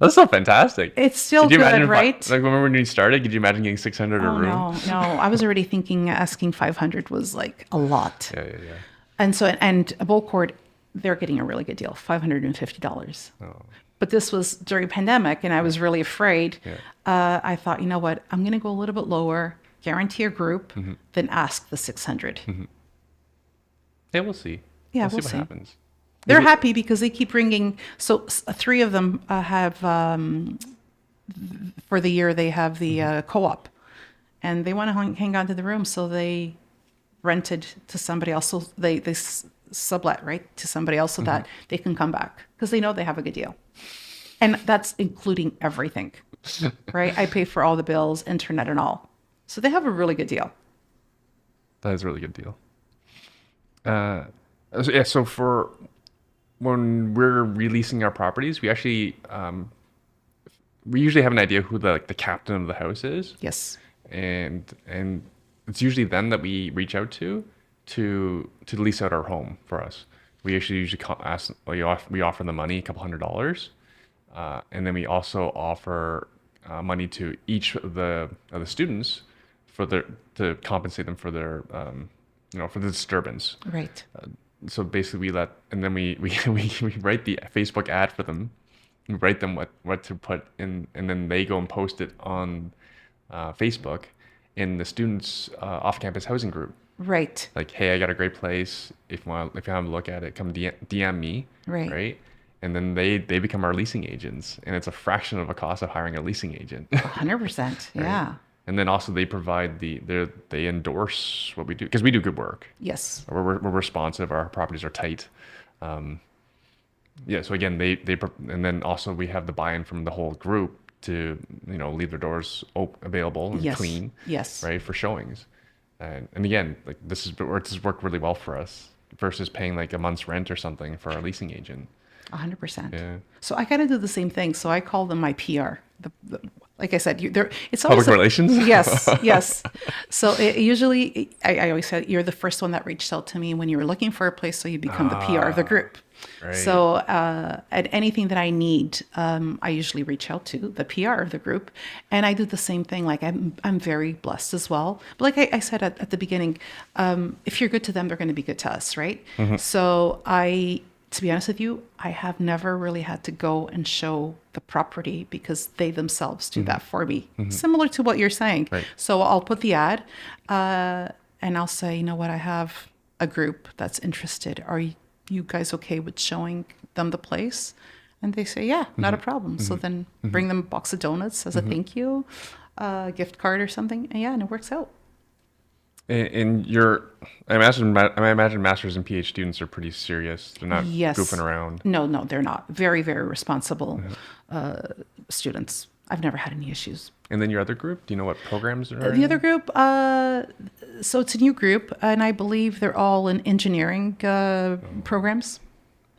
That's so fantastic. It's still Could you imagine good, right? Like remember when you started? Could you imagine getting 600 a room? No. I was already thinking asking 500 was like a lot. Yeah. And so, and a bowl court, they're getting a really good deal, $550. Oh. But this was during pandemic, and I was really afraid. I thought, you know what, I'm going to go a little bit lower, guarantee a group, then ask the 600. Yeah, we'll see. Yeah, we'll we'll see see. what happens. They're happy because they keep bringing. So 3 of them have, for the year, they have the co-op, and they want to hang on to the room, so they rented to somebody else. So they sublet, right, to somebody else so that they can come back because they know they have a good deal. And that's including everything, right? I pay for all the bills, internet and all. So they have a really good deal. That is a really good deal. So for when we're releasing our properties, we actually we usually have an idea who the captain of the house is. Yes. And it's usually them that we reach out to lease out our home for us. We usually we offer them money, a couple $100, and then we also offer money to each of the students to compensate them for their for the disturbance. Right. So basically, we write the Facebook ad for them. We write them what to put in, and then they go and post it on Facebook in the students' off-campus housing group. Right. Like, hey, I got a great place. If you have a look at it, come DM me. Right. And then they become our leasing agents, and it's a fraction of a cost of hiring a leasing agent. 100%. Yeah. Right? And then also they provide they endorse what we do because we do good work. Yes. We're responsive. Our properties are tight. So again, they and then also we have the buy-in from the whole group to leave their doors available and clean. Yes. Right, for showings. And again, like this has worked really well for us versus paying like a month's rent or something for our leasing agent. 100%. Yeah. So I kind of do the same thing. So I call them my PR. Like I said, it's always public relations. Yes. So usually, I always said you're the first one that reached out to me when you were looking for a place, so you become the PR of the group. Right. So at anything that I need, I usually reach out to the PR of the group, and I do the same thing. Like I'm very blessed as well. But like I said at the beginning, if you're good to them, they're going to be good to us, right? So to be honest with you, I have never really had to go and show the property because they themselves do that for me. Similar to what you're saying. Right. So I'll put the ad and I'll say, you know what, I have a group that's interested. Are you guys okay with showing them the place? And they say, yeah, not a problem. So then bring them a box of donuts as a thank you, a gift card or something. And it works out. And I imagine masters and PhD students are pretty serious. They're not goofing around. No, they're not. Very, very responsible students. I've never had any issues. And then your other group, do you know what programs are? The other group, So it's a new group, and I believe they're all in engineering programs.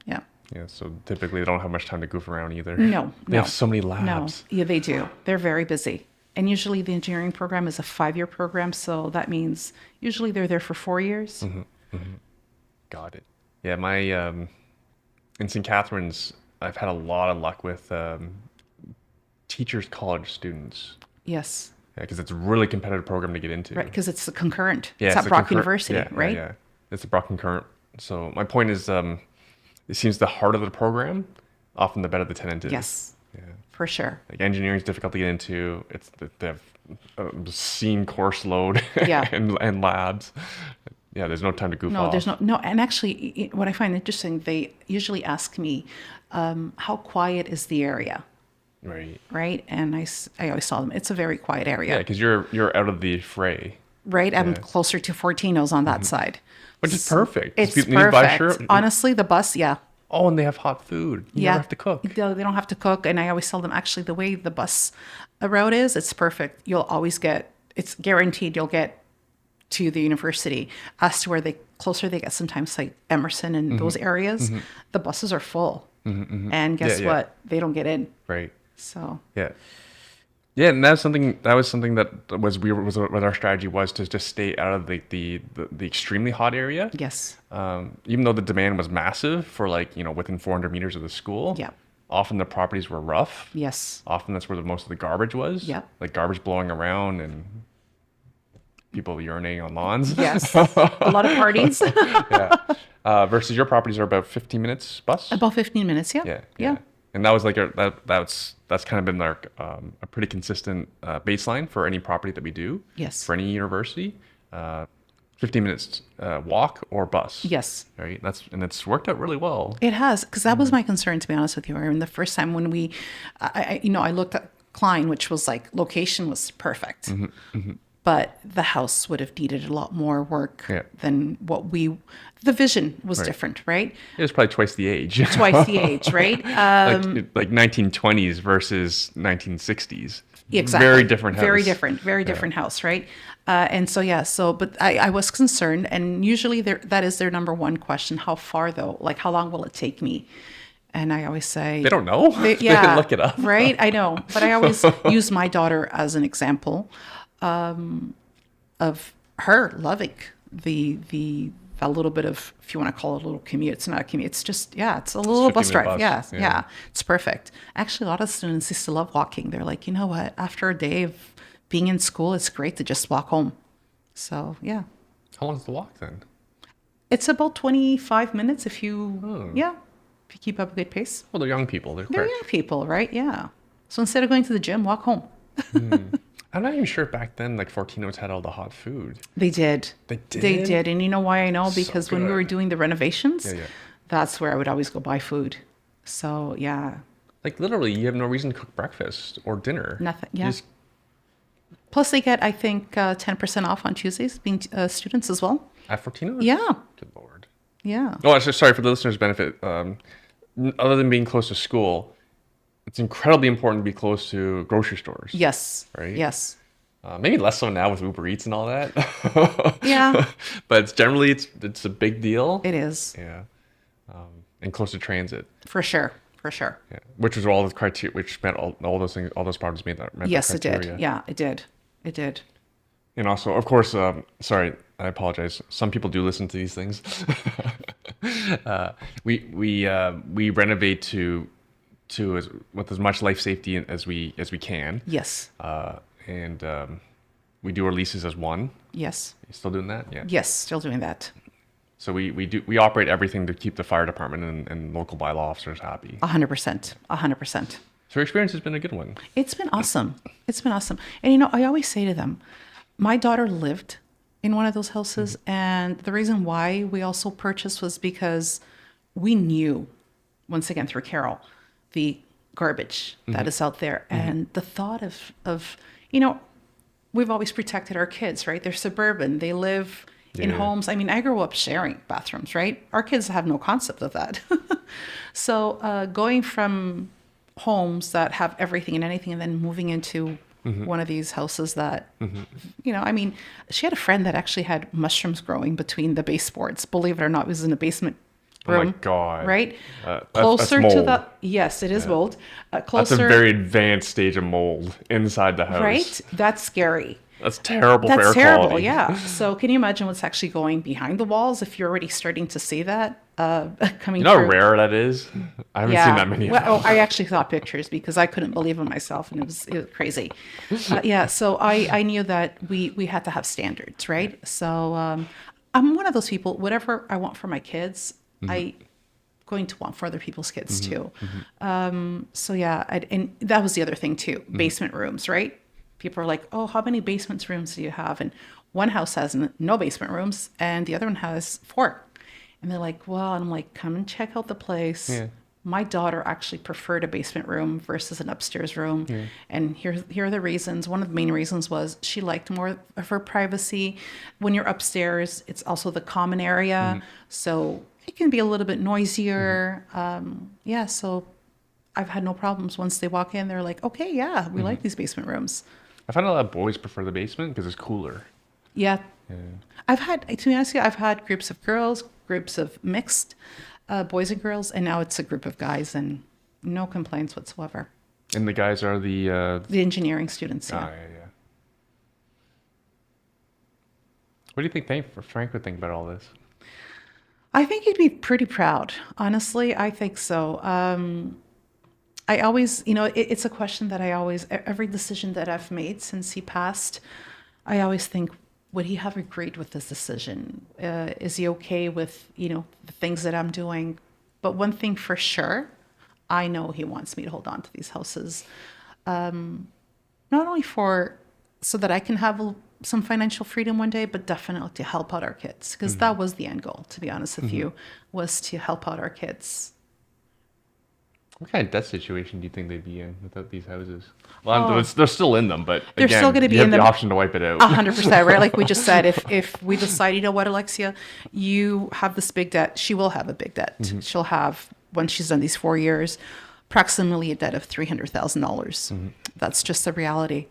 Yeah. Yeah, so typically they don't have much time to goof around either. No, They no. have so many No. labs. Yeah, they do. They're very busy. And usually the engineering program is a 5-year program, so that means usually they're there for 4 years. Got it. Yeah, my in St. Catharines, I've had a lot of luck with teachers college students. Yes. Yeah, because it's a really competitive program to get into. Right, because it's a concurrent. Yeah, it's at a Brock concurrent- University, yeah, right? Yeah, yeah. It's a Brock concurrent. So my point is, it seems the harder the program, often the better the tenant is. Yes, Yeah. for sure. Like engineering is difficult to get into. It's they have obscene course load Yeah. and labs. Yeah, there's no time to goof No, off. there's no. And actually, what I find interesting, they usually ask me, how quiet is the area, Right. right? And I always tell them, it's a very quiet Yeah, area, because you're out of the fray, right? I'm yeah. closer to Fortino's on that side. which is perfect. It's People need to buy perfect. shirt- Honestly, the bus, yeah. Oh, and they have hot food. You Yeah. never have to cook. They don't have to cook. And I always tell them, actually, the way the bus route is, it's perfect. You'll always it's guaranteed you'll get to the university. As to where closer they get, sometimes like Emerson and those areas, the buses are full. And guess Yeah. what? They don't get in. Right. So, Yeah. Yeah, and that was something that was what our strategy was to just stay out of the extremely hot area. yes. Even though the demand was massive for within 400 meters of the school. Yeah. Often the properties were rough. Yes. Often that's where most of the garbage was. Yeah. Like garbage blowing around and people urinating on lawns. Yes. A lot of parties. Versus your properties are about 15 minutes bus. About 15 minutes. Yeah. Yeah. And that was like that's kind of been our a pretty consistent baseline for any property that we do. Yes. For any university, 15 minutes walk or bus. Yes. Right. It's worked out really well. It has, because that was my concern, to be honest with you, Erwin. The first time when I looked at Klein, which was like location was perfect, but the house would have needed a lot more work Yeah. than the vision was Right. different, right? It was probably twice the age. Twice the age, right? like 1920s versus 1960s. Exactly. Very different house. Very different house, right? And so, but I was concerned, and usually that is their number one question. How far though? Like, how long will it take me? And I always say, They don't know. They can look it up. Right? I know. But I always use my daughter as an example of her loving a little bit of, if you want to call it a little commute, it's not a commute. It's just, it's a little bus 15-minute drive. bus. Yeah. It's perfect. Actually, a lot of students used to love walking. They're like, you know what? After a day of being in school, it's great to just walk home. So, yeah. How long's the walk then? It's about 25 minutes if you keep up a good pace. Well, they're young people. They're They're quick. young people, right? Yeah. So instead of going to the gym, walk home. I'm not even sure back then, like Fortino's had all the hot food. They did. They did? They did. And you know why I know? So Because when we were good. doing the renovations, Yeah. that's where I would always go buy food. So, yeah. Like literally, you have no reason to cook breakfast or dinner. Nothing. You Yeah. just- Plus, they get, I think, 10% off on Tuesdays, being students as well. at Fortino's? Yeah. Good Lord. Yeah. Oh, sorry for the listeners' benefit. Other than being close to school, it's incredibly important to be close to grocery stores. Yes. Right? Yes. Maybe less so now with Uber Eats and all that. Yeah. But it's a big deal. It is. Yeah. And close to transit. For sure. For sure. Yeah. Which was all the criteria, which meant all those things, all those properties met Yes, the it criteria. did. Yeah, it did. It did. And also, of course, sorry, I apologize. Some people do listen to these things. We renovate with as much life safety as we can. Yes. And we do our leases as one. Yes. You still doing that? Yeah. Yes. Still doing that. So we operate everything to keep the fire department and local bylaw officers happy. 100%. 100%. So your experience has been a good one. It's been awesome. It's been awesome. And I always say to them, my daughter lived in one of those houses, and the reason why we also purchased was because we knew, once again through Carol, the garbage that is out there, and the thought of we've always protected our kids, right? They're suburban. They live in Yeah. homes. I mean, I grew up sharing bathrooms, right? Our kids have no concept of that. So going from homes that have everything and anything and then moving into one of these houses that, I mean, she had a friend that actually had mushrooms growing between the baseboards. Believe it or not, it was in a basement room. Oh my God. Right? That's Closer to mold. the, yes, it is mold. That's a Closer, very advanced stage of mold inside the house. right? That's scary. That's terrible for That's air terrible, quality. yeah. So can you imagine what's actually going behind the walls if you're already starting to see that coming You know through? how rare that is? I haven't seen that many of Well, them. I actually saw pictures because I couldn't believe it myself, and it was crazy. Yeah, so I knew that we had to have standards, right? So I'm one of those people. Whatever I want for my kids, I going to want for other people's kids too. So yeah, and that was the other thing too. Basement rooms, right? People are like, "Oh, how many basement rooms do you have?" And one house has no basement rooms, and the other one has 4. And they're like, "Well," and I'm like, "Come and check out the place." Yeah. My daughter actually preferred a basement room versus an upstairs room. And here are the reasons. One of the main reasons was she liked more of her privacy. When you're upstairs, it's also the common area. So it can be a little bit noisier. Yeah, so I've had no problems. Once they walk in, they're like, okay, yeah, we like these basement rooms. I find a lot of boys prefer the basement because it's cooler. Yeah. I've had, to be honest with you, I've had groups of girls, groups of mixed boys and girls, and now it's a group of guys, and no complaints whatsoever. And the guys are the... The engineering students, yeah. yeah. What do you think Frank would think about all this? I think he'd be pretty proud. Honestly, I think so. I always, it's a question that I always, every decision that I've made since he passed, I always think, would he have agreed with this decision? Is he okay with, the things that I'm doing? But one thing for sure, I know he wants me to hold on to these houses. Not only so that I can have some financial freedom one day, but definitely to help out our kids. Because that was the end goal, to be honest with you, was to help out our kids. What kind of debt situation do you think they'd be in without these houses? Well, they're still in them, but They're again, still gonna be you have in the them. option to wipe it out. 100%, right? Like we just said, if we decide, you know what, Alexia, you have this big debt, she will have a big debt. She'll have, when she's done these 4 years, approximately a debt of $300,000. That's just the reality.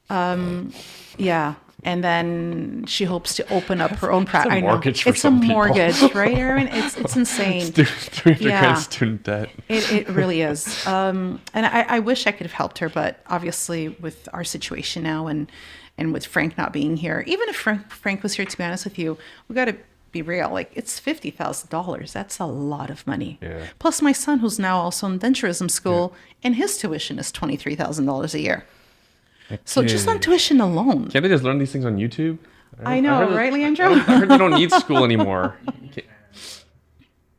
Yeah. And then she hopes to open up her own practice. It's a mortgage for It's a some people. mortgage, right, Erwin? It's insane. $300,000 student debt. It really is. And I wish I could have helped her, but obviously with our situation now and with Frank not being here, even if Frank was here, to be honest with you, we got to be real. Like, it's $50,000. That's a lot of money. Yeah. Plus my son, who's now also in denturism school, and his tuition is $23,000 a year. So just on tuition alone. Can't they just learn these things on YouTube? I know, right, Leandro? I heard they don't need school anymore.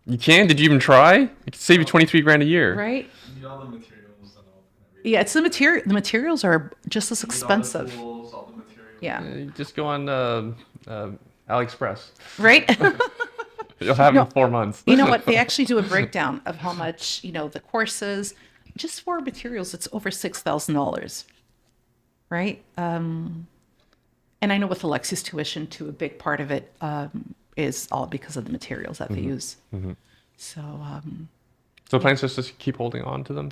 You can? Did you even try? It could save you 23 grand a year. Right? You need all the materials and all. Yeah, it's the material. The materials are just as expensive. All the tools, all the materials. Yeah. You just go on AliExpress. Right? You'll have it in 4 months. You know what? They actually do a breakdown of how much, the courses, just for materials, it's over $6,000. Right? And I know with Alexia's tuition too, a big part of it is all because of the materials that they use. So, So the plan's just to keep holding on to them?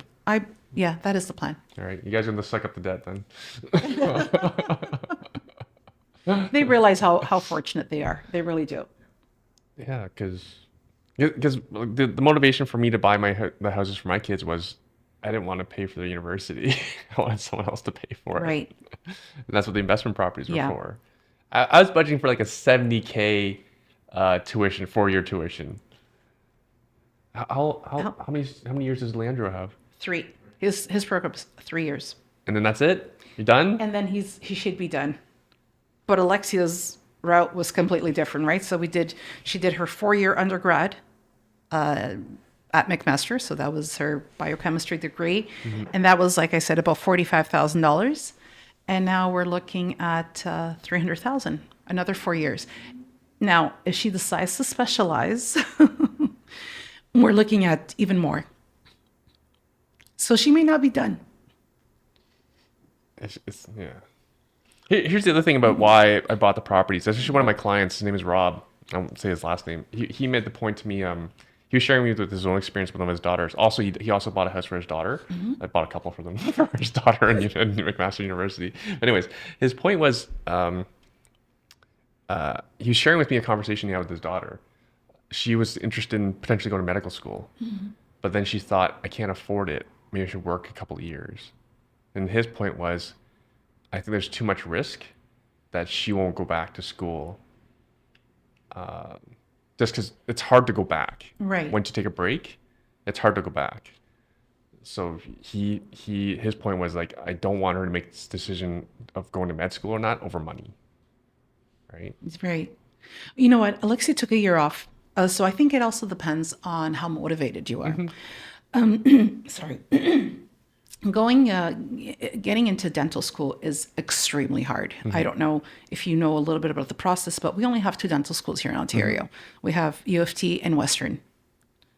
yeah, that is the plan. All right. You guys are going to suck up the debt then. They realize how fortunate they are. They really do. Yeah, because the motivation for me to buy the houses for my kids was I didn't want to pay for their university. I wanted someone else to pay for it. Right. And that's what the investment properties were Yeah. for. I was budgeting for like a $70K tuition, 4-year tuition. How many years does Leandro have? 3. His program's 3 years. And then that's it? You're done? And then he should be done. But Alexia's route was completely different, right? So she did her 4-year undergrad at McMaster. So that was her biochemistry degree. And that was, like I said, about $45,000. And now we're looking at $300,000, another 4 years. Now, if she decides to specialize, we're looking at even more. So she may not be done. Yeah. Here's the other thing about why I bought the properties. That's actually one of my clients. His name is Rob. I won't say his last name. He made the point to me. he was sharing with his own experience with one of his daughters. Also, he also bought a house for his daughter. I bought a couple for them for his daughter in McMaster University. Anyways, his point was, he was sharing with me a conversation he had with his daughter. She was interested in potentially going to medical school, but then she thought, I can't afford it. Maybe I should work a couple of years. And his point was, I think there's too much risk that she won't go back to school. Just because it's hard to go back. Right. Once you take a break, it's hard to go back. So his point was like, I don't want her to make this decision of going to med school or not over money. Right. It's right. You know what? Alexia took a year off. So I think it also depends on how motivated you are. Sorry. Getting into dental school is extremely hard. I don't know if you know a little bit about the process, but we only have 2 dental schools here in Ontario. We have U of T and Western.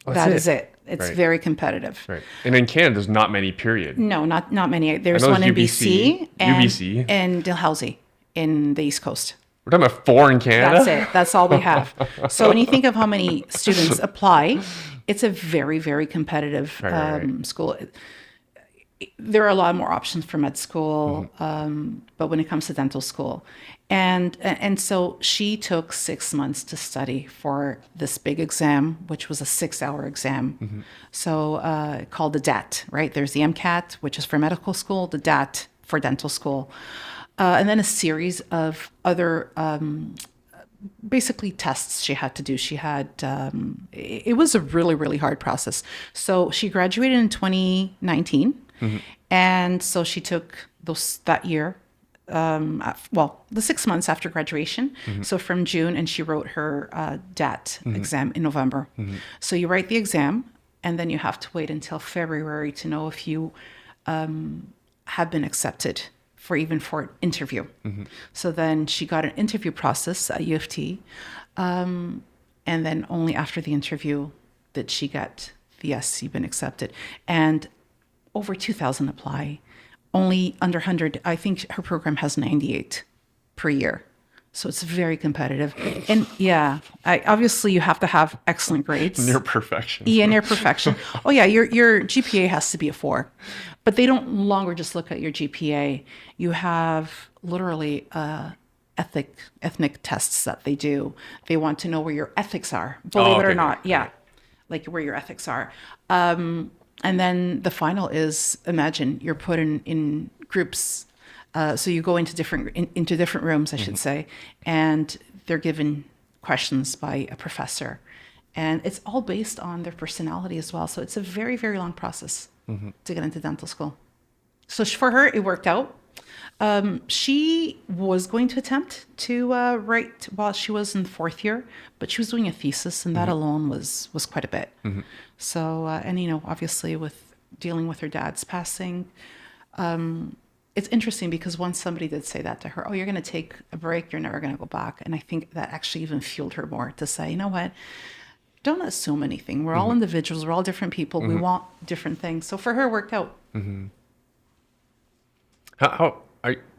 That is it. It's very competitive. Right. And in Canada, there's not many, period. No, not many. There's I know one in there's BC UBC. and Dalhousie in the East Coast. We're talking about 4 in Canada? That's it. That's all we have. So when you think of how many students apply, it's a very, very competitive school. There are a lot more options for med school, but when it comes to dental school, and so she took 6 months to study for this big exam, which was a 6-hour exam. So called the DAT, right? There's the MCAT, which is for medical school, the DAT for dental school, and then a series of other basically tests she had to do. She had, it was a really, really hard process. So she graduated in 2019. And so she took that year, the 6 months after graduation. So from June, and she wrote her DAT exam in November. So you write the exam, and then you have to wait until February to know if you have been accepted for an interview. So then she got an interview process at U of T. And then only after the interview did she get the yes, you've been accepted. And over 2,000 apply, only under 100. I think her program has 98 per year. So it's very competitive. And yeah, obviously you have to have excellent grades. Near perfection. Yeah, near perfection. Oh yeah, your GPA has to be a 4. But they don't longer just look at your GPA. You have literally ethnic tests that they do. They want to know where your ethics are, believe it or not. Yeah, like where your ethics are. And then the final is, imagine you're put in groups. So you go into different rooms, I should say, and they're given questions by a professor. And it's all based on their personality as well. So it's a very, very long process to get into dental school. So for her, it worked out. She was going to attempt to write while she was in 4th year, but she was doing a thesis, and that alone was quite a bit. So, and obviously with dealing with her dad's passing, it's interesting because once somebody did say that to her, oh, you're going to take a break, you're never going to go back. And I think that actually even fueled her more to say, you know what, don't assume anything. We're all individuals, we're all different people, we want different things. So for her, it worked out. Do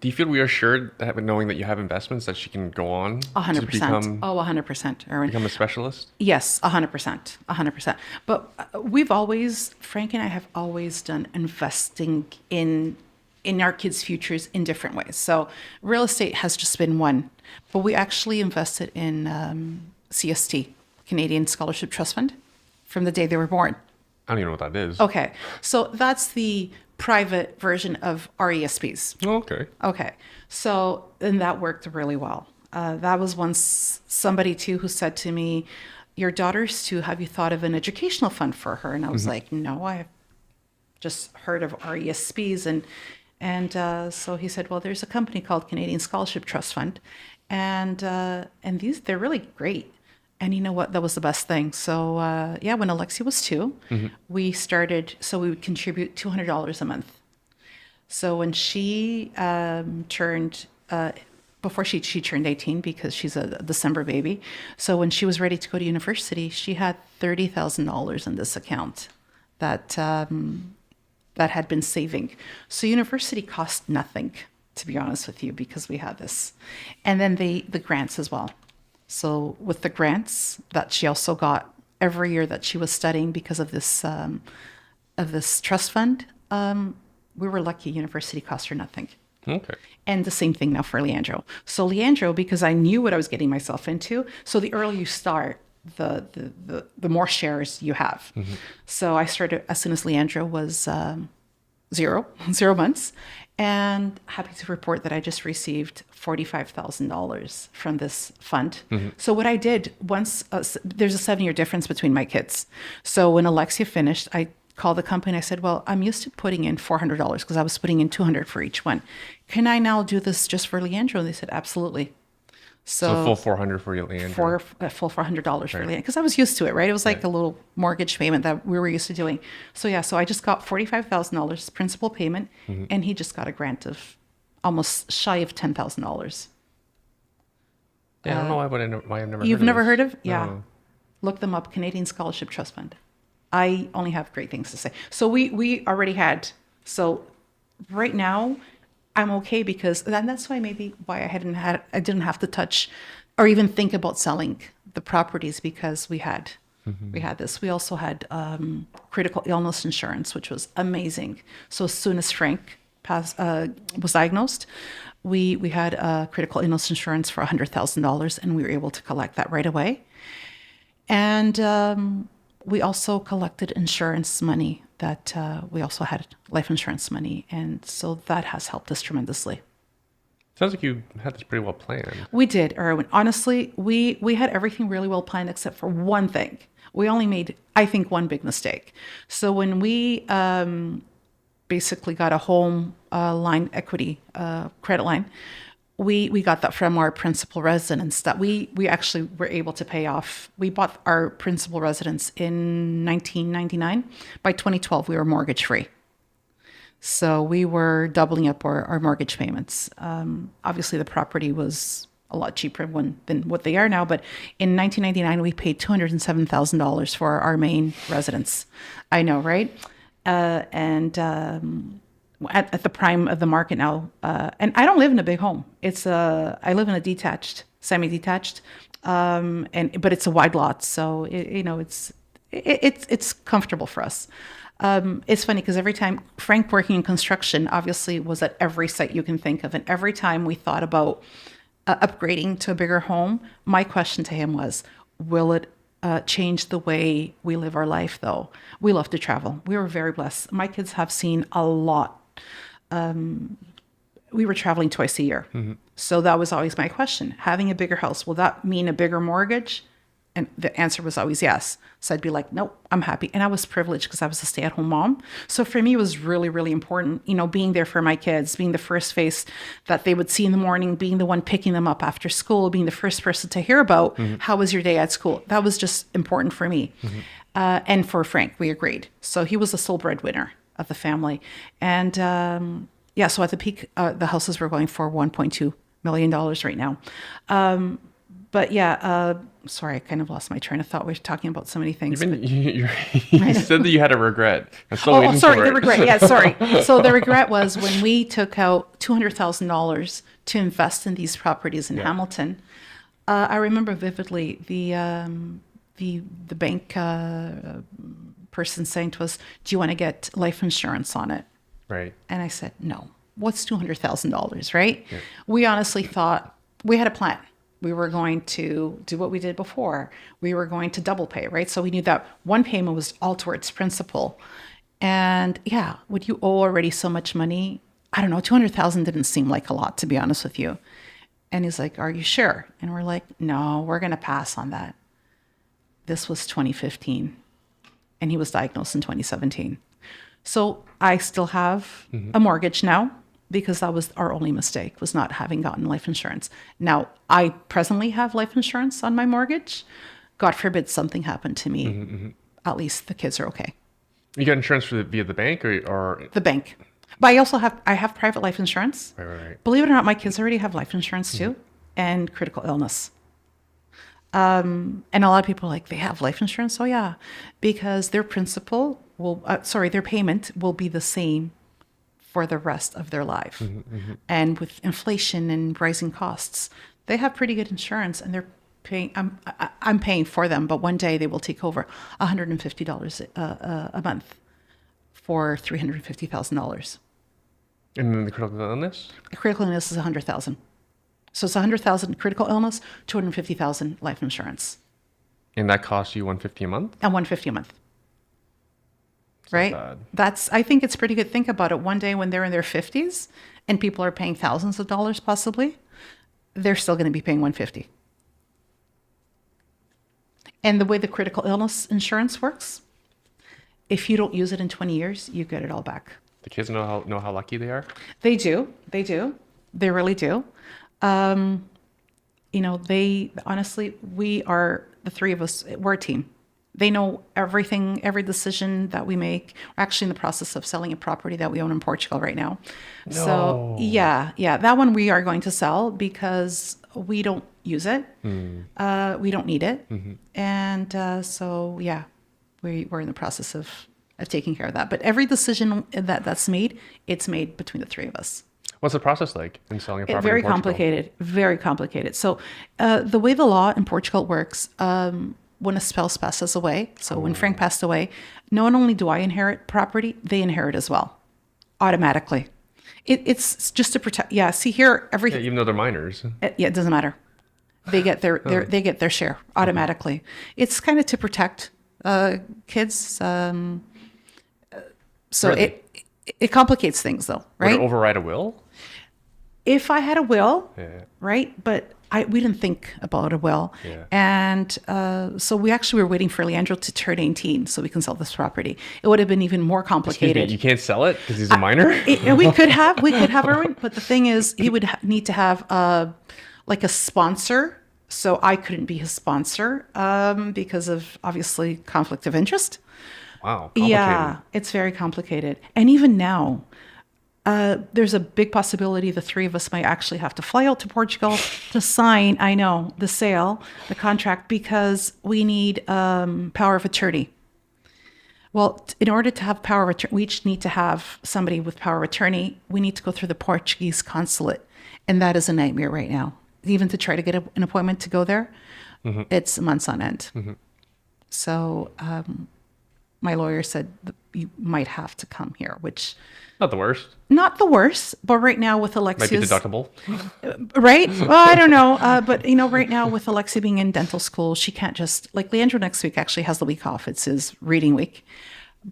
you feel reassured knowing that you have investments that she can go on 100%. to become 100%, Erwin. become a specialist? Yes, 100%. But we've always, Frank and I have always done investing in our kids' futures in different ways. So real estate has just been one, but we actually invested in CST, Canadian Scholarship Trust Fund, from the day they were born. I don't even know what that is. Okay, so that's the private version of RESPs. Oh, okay. Okay, so and that worked really well. That was once somebody too who said to me, your daughter's too, have you thought of an educational fund for her? And I was like, no, I've just heard of RESPs. And so he said, well, there's a company called Canadian Scholarship Trust Fund. And they're really great. And you know what? That was the best thing. So when Alexia was 2, we started, so we would contribute $200 a month. So when she turned, before she turned 18, because she's a December baby. So when she was ready to go to university, she had $30,000 in this account that had been saving. So university cost nothing, to be honest with you, because we had this. And then the grants as well. So with the grants that she also got every year that she was studying because of this trust fund. We were lucky. University cost her nothing. Okay. And the same thing now for Leandro. So Leandro, because I knew what I was getting myself into, so the earlier you start, the more shares you have. So I started as soon as Leandro was 0 months, and happy to report that I just received $45,000 from this fund. So what I did once, there's a 7-year difference between my kids. So when Alexia finished, I called the company and I said, well, I'm used to putting in $400 because I was putting in $200 for each one. Can I now do this just for Leandro? And they said, absolutely. So full 400 for you, Leandro. Full $400 for Leandro, because I was used to it, right? It was like a little mortgage payment that we were used to doing. So yeah, so I just got $45,000 principal payment, and he just got a grant of almost shy of $10,000. Yeah, I don't know why I've never You've heard never of heard this. of? Yeah. No. Look them up, Canadian Scholarship Trust Fund. I only have great things to say. So we already had, so right now I'm okay because, and that's why maybe why I didn't have to touch or even think about selling the properties, because we had this. We also had critical illness insurance, which was amazing. So as soon as Frank was diagnosed, we had critical illness insurance for $100,000, and we were able to collect that right away. And we also collected insurance money that we also had life insurance money. And so that has helped us tremendously. Sounds like you had this pretty well planned. We did, Erwin. Honestly, we had everything really well planned except for one thing. We only made, I think, one big mistake. So when we basically got a home line equity credit line, we got that from our principal residence that we actually were able to pay off. We bought our principal residence in 1999. By 2012, we were mortgage free. So we were doubling up our mortgage payments. Obviously, the property was a lot cheaper than what they are now. But in 1999, we paid $207,000 for our main residence. I know, right? At the prime of the market now, and I don't live in a big home. I live in a detached, semi-detached, but it's a wide lot, so it's comfortable for us. It's funny because every time Frank, working in construction, obviously was at every site you can think of, and every time we thought about upgrading to a bigger home, my question to him was, will it change the way we live our life? Though we love to travel, we were very blessed. My kids have seen a lot. We were traveling twice a year. So that was always my question. Having a bigger house, will that mean a bigger mortgage? And the answer was always yes. So I'd be like, nope, I'm happy. And I was privileged because I was a stay-at-home mom. So for me, it was really, really important, being there for my kids, being the first face that they would see in the morning, being the one picking them up after school, being the first person to hear about how was your day at school. That was just important for me. And for Frank, we agreed. So he was the sole breadwinner of the family. And so at the peak, the houses were going for $1.2 million right now. But yeah, sorry, I kind of lost my train of thought. We were talking about so many things. You said that you had a regret. I'm still waiting sorry, for the it. regret. Yeah, sorry. So the regret was when we took out $200,000 to invest in these properties in Hamilton. I remember vividly the bank person saying to us, "Do you want to get life insurance on it?" Right. And I said, "No. What's $200,000, right?" Yeah. We honestly thought we had a plan. We were going to do what we did before. We were going to double pay, right? So we knew that one payment was all towards principal. And yeah, would you owe already so much money? I don't know, 200,000 didn't seem like a lot, to be honest with you. And he's like, "Are you sure?" And we're like, "No, we're going to pass on that." This was 2015, and he was diagnosed in 2017. So I still have a mortgage now, because that was our only mistake, was not having gotten life insurance. Now, I presently have life insurance on my mortgage. God forbid something happened to me. At least the kids are okay. You got insurance via the bank or? The bank. But I have private life insurance. Right. Believe it or not, my kids already have life insurance too, and critical illness. And a lot of people are like, they have life insurance? Oh yeah, because their their payment will be the same for the rest of their life. And with inflation and rising costs, they have pretty good insurance, and paying. I'm paying for them, but one day they will take over $150 a month for $350,000. And then the critical illness? Critical illness is 100,000. So it's 100,000 critical illness, 250,000 life insurance, And that costs you 150 a month? and 150 a month. It's not Right? bad. I think it's pretty good. Think about it. One day when they're in their 50s and people are paying thousands of dollars possibly, they're still going to be paying 150. And the way the critical illness insurance works, if you don't use it in 20 years, you get it all back. The kids know how lucky they are? They do. They do. They really do. They honestly, we are the three of us, we're a team. They know everything, every decision that we make. We're actually in the process of selling a property that we own in Portugal right now. So No. yeah, that one we are going to sell because we don't use it. We don't need it. And we're in the process of taking care of that. But every decision that's made, it's made between the three of us. What's the process like in selling a property Very in Portugal? complicated. Very complicated. So the way the law in Portugal works, when a spouse passes away, so when Frank passed away, not only do I inherit property, they inherit as well, automatically. It's just to protect. Yeah. See here, Yeah, even though they're minors. it doesn't matter. They get they get their share automatically. It's kind of to protect kids. So Really? it complicates things though, Would right? it override a will? If I had a will, Yeah. right? But we didn't think about a will. Yeah. And so we actually were waiting for Leandro to turn 18 so we can sell this property. It would have been even more Excuse me, complicated. you can't sell it because he's a minor? We could have Erwin, but the thing is, he would need to have like a sponsor. So I couldn't be his sponsor because of obviously conflict of interest. Wow. Complicated. Yeah, it's very complicated. And even now, there's a big possibility the three of us might actually have to fly out to Portugal to sign, the contract, because we need power of attorney. Well, in order to have power of attorney, we each need to have somebody with power of attorney. We need to go through the Portuguese consulate. And that is a nightmare right now. Even to try to get an appointment to go there, it's months on end. So my lawyer said you might have to come here, which... Not the worst. Not the worst, but right now with Alexia's... Might be deductible. Right? Well, I don't know. But, right now with Alexia being in dental school, she can't just... Like, Leandro next week actually has the week off. It's his reading week.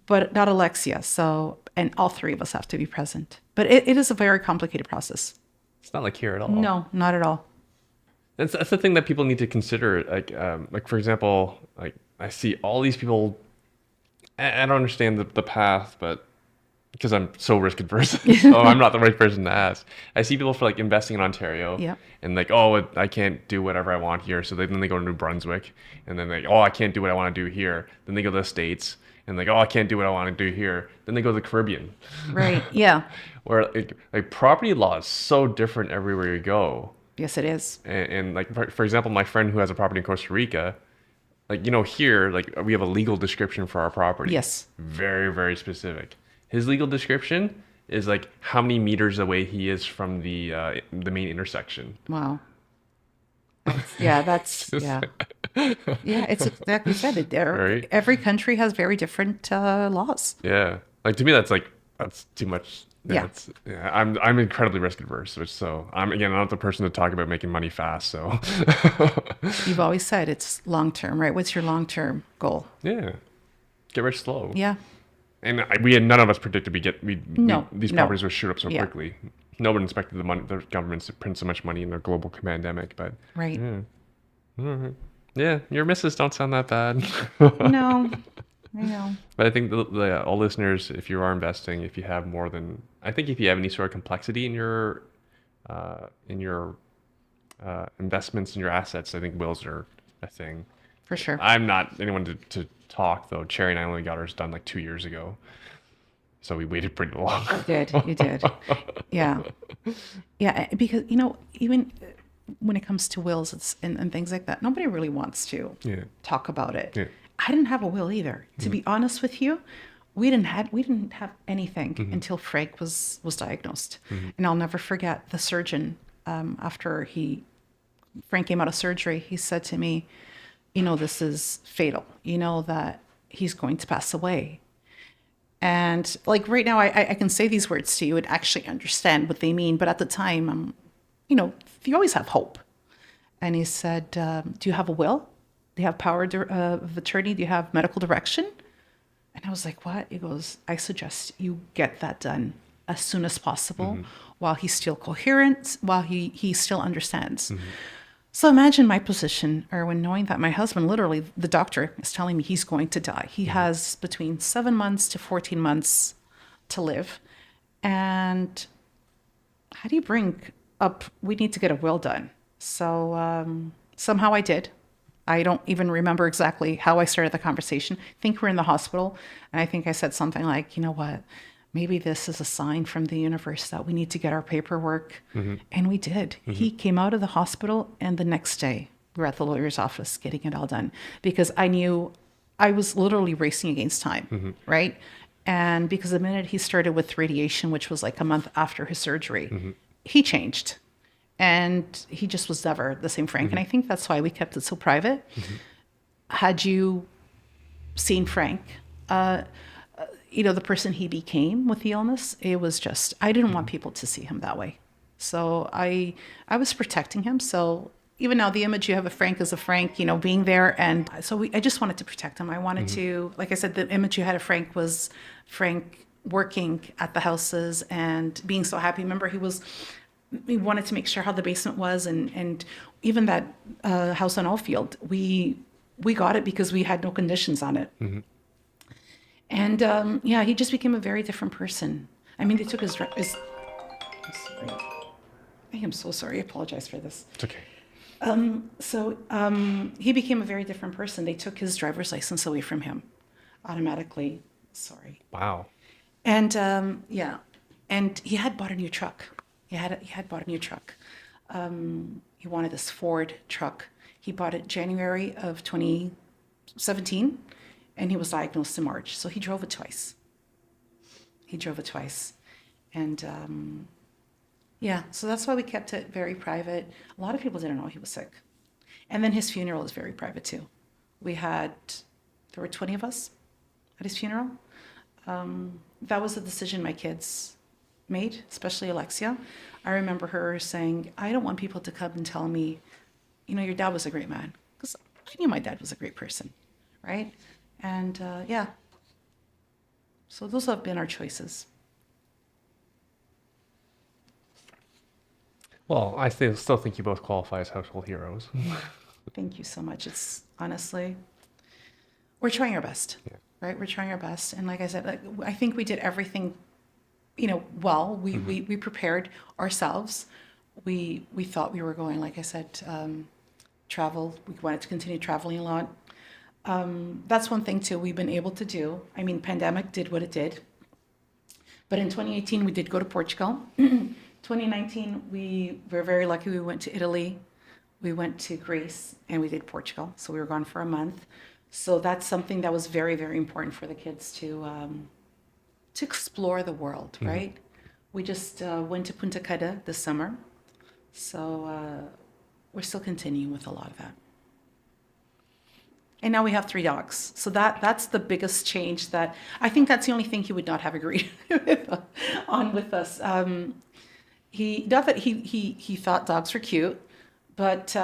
But not Alexia. So, and all three of us have to be present. But it is a very complicated process. It's not like here at all. No, not at all. That's the thing that people need to consider. Like for example, like I see all these people. I don't understand the path, but because I'm so risk adverse, so I'm not the right person to ask. I see people for like investing in Ontario, Yeah. and like, oh, I can't do whatever I want here, so then they go to New Brunswick, and then oh, I can't do what I want to do here. Then they go to the States, and like, oh, I can't do what I want to do here. Then they go to the Caribbean. Right. Yeah. Where like property law is so different everywhere you go. Yes, it is. And like for example, my friend who has a property in Costa Rica, like here, like we have a legal description for our property. Yes. Very, very specific. His legal description is like how many meters away he is from the main intersection. Wow. Yeah. Yeah, it's exactly said it there. Right. Every country has very different laws. Yeah. Like to me, that's too much. Yeah. I'm incredibly risk adverse, I'm not the person to talk about making money fast. So You've always said it's long term, right? What's your long term goal? yeah, get rich slow. Yeah. And we had none of us predicted these No. properties would shoot up so Yeah. quickly. No one expected the governments to print so much money in a global pandemic, but Right. yeah, your misses don't sound that bad. No, I know. But I think all listeners, if you are investing, if you have if you have any sort of complexity in your investments and your assets, I think wills are a thing. For sure. I'm not anyone to talk though. Cherry and I only got ours done like 2 years ago, so we waited pretty long. You did. Yeah. Yeah, because, even when it comes to wills and things like that, nobody really wants to Yeah. talk about it. Yeah. I didn't have a will either. To be honest with you, we didn't have anything until Frank was diagnosed. And I'll never forget the surgeon after he Frank came out of surgery, he said to me, this is fatal. That he's going to pass away. And like right now, I can say these words to you and actually understand what they mean. But at the time, you always have hope. And he said, do you have a will? Do you have power of attorney? Do you have medical direction? And I was like, what? He goes, I suggest you get that done as soon as possible while he's still coherent, while he still understands. So imagine my position, Erwin, knowing that my husband, literally, the doctor is telling me he's going to die. He has between 7 months to 14 months to live. And how do you bring up, we need to get a will done. So somehow I did. I don't even remember exactly how I started the conversation. I think we're in the hospital. And I think I said something like, you know what? Maybe this is a sign from the universe that we need to get our paperwork. And we did. He came out of the hospital, and the next day we were at the lawyer's office getting it all done, because I knew I was literally racing against time, right? And because the minute he started with radiation, which was like a month after his surgery, he changed. And he just was never the same Frank. And I think that's why we kept it so private. Had you seen Frank, the person he became with the illness, it was just, I didn't want people to see him that way. So I was protecting him. So even now, the image you have of Frank is of Frank, being there. And so I just wanted to protect him. I wanted to, like I said, the image you had of Frank was Frank working at the houses and being so happy. Remember, we wanted to make sure how the basement was. And even that house on Oldfield, we got it because we had no conditions on it. And he just became a very different person. I mean, they took his I'm sorry. I am so sorry. I apologize for this. It's okay. He became a very different person. They took his driver's license away from him automatically. Sorry. Wow. And and he had bought a new truck. He had bought a new truck. He wanted this Ford truck. He bought it January of 2017. And he was diagnosed in March. So he drove it twice. And so that's why we kept it very private. A lot of people didn't know he was sick. And then his funeral is very private too. There were 20 of us at his funeral. That was a decision my kids made, especially Alexia. I remember her saying, I don't want people to come and tell me, your dad was a great man. Because I knew my dad was a great person, right? And so those have been our choices. Well, I still think you both qualify as household heroes. Thank you so much. It's honestly, we're trying our best, right? We're trying our best. And like I said, I think we did everything, well. We prepared ourselves. We thought we were going, like I said, travel. We wanted to continue traveling a lot. That's one thing too we've been able to do. I mean, pandemic did what it did. But in 2018, we did go to Portugal. 2019, we were very lucky. We went to Italy, we went to Greece, and we did Portugal. So we were gone for a month. So that's something that was very, very important for the kids to explore the world, right? We just went to Punta Cana this summer. So we're still continuing with a lot of that. And now we have 3 dogs. So that's the biggest change that I think that's the only thing he would not have agreed on with us. Not that he thought dogs were cute, but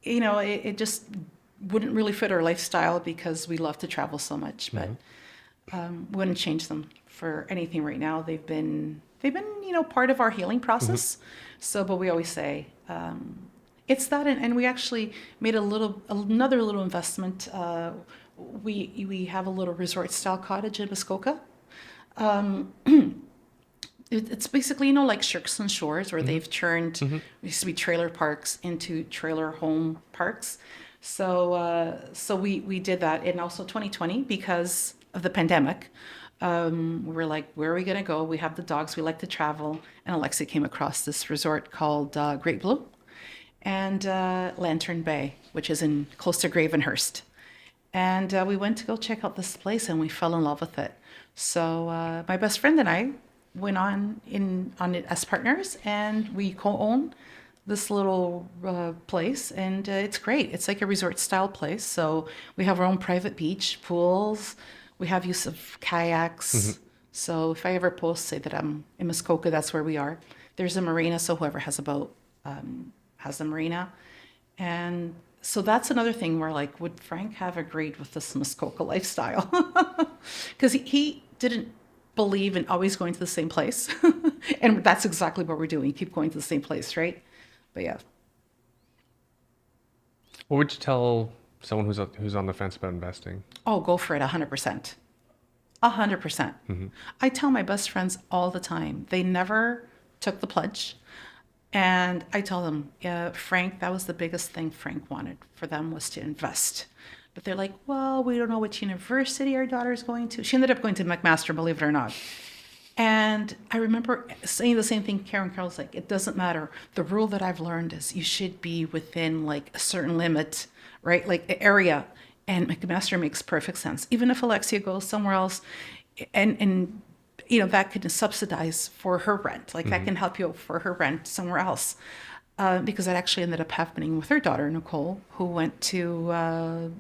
it just wouldn't really fit our lifestyle because we love to travel so much. But we wouldn't change them for anything right now. They've been part of our healing process. So, but we always say. It's that, and we actually made another little investment. We have a little resort-style cottage in Muskoka. It's basically, like Shirks and Shores, where they've turned, used to be trailer parks into trailer home parks. So we did that. And also 2020, because of the pandemic, we were like, where are we going to go? We have the dogs. We like to travel. And Alexia came across this resort called Great Blue and Lantern Bay, which is close to Gravenhurst. And we went to go check out this place, and we fell in love with it. So my best friend and I went on it as partners, and we co-own this little place, and it's great. It's like a resort style place. So we have our own private beach, pools. We have use of kayaks. So if I ever post, say that I'm in Muskoka, that's where we are. There's a marina, so whoever has a boat has a marina. And so that's another thing where, like, would Frank have agreed with this Muskoka lifestyle? Because he didn't believe in always going to the same place. And that's exactly what we're doing. Keep going to the same place, right? But yeah. What would you tell someone who's on the fence about investing? Oh, go for it 100%. 100%. I tell my best friends all the time, they never took the pledge. And I tell them, yeah, Frank, that was the biggest thing Frank wanted for them was to invest. But they're like, well, we don't know which university our daughter's going to. She ended up going to McMaster, believe it or not. And I remember saying the same thing. Carol's like, it doesn't matter. The rule that I've learned is you should be within like a certain limit, right? Like area. And McMaster makes perfect sense. Even if Alexia goes somewhere else and you know, that could subsidize for her rent. Like that can help you for her rent somewhere else. Because that actually ended up happening with her daughter, Nicole, who went to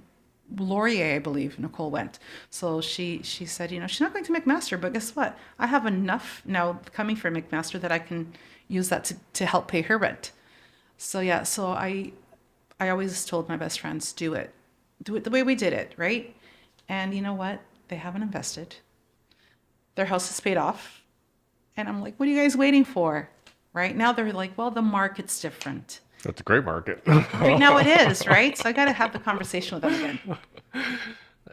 Laurier, I believe Nicole went. So she said, you know, she's not going to McMaster, but guess what? I have enough now coming from McMaster that I can use that to help pay her rent. So yeah, so I always told my best friends, do it the way we did it, right? And you know what? They haven't invested. Their house is paid off. And I'm like, what are you guys waiting for? Right now they're like, well, the market's different. That's a great market. Right now it is, right? So I got to have the conversation with them again.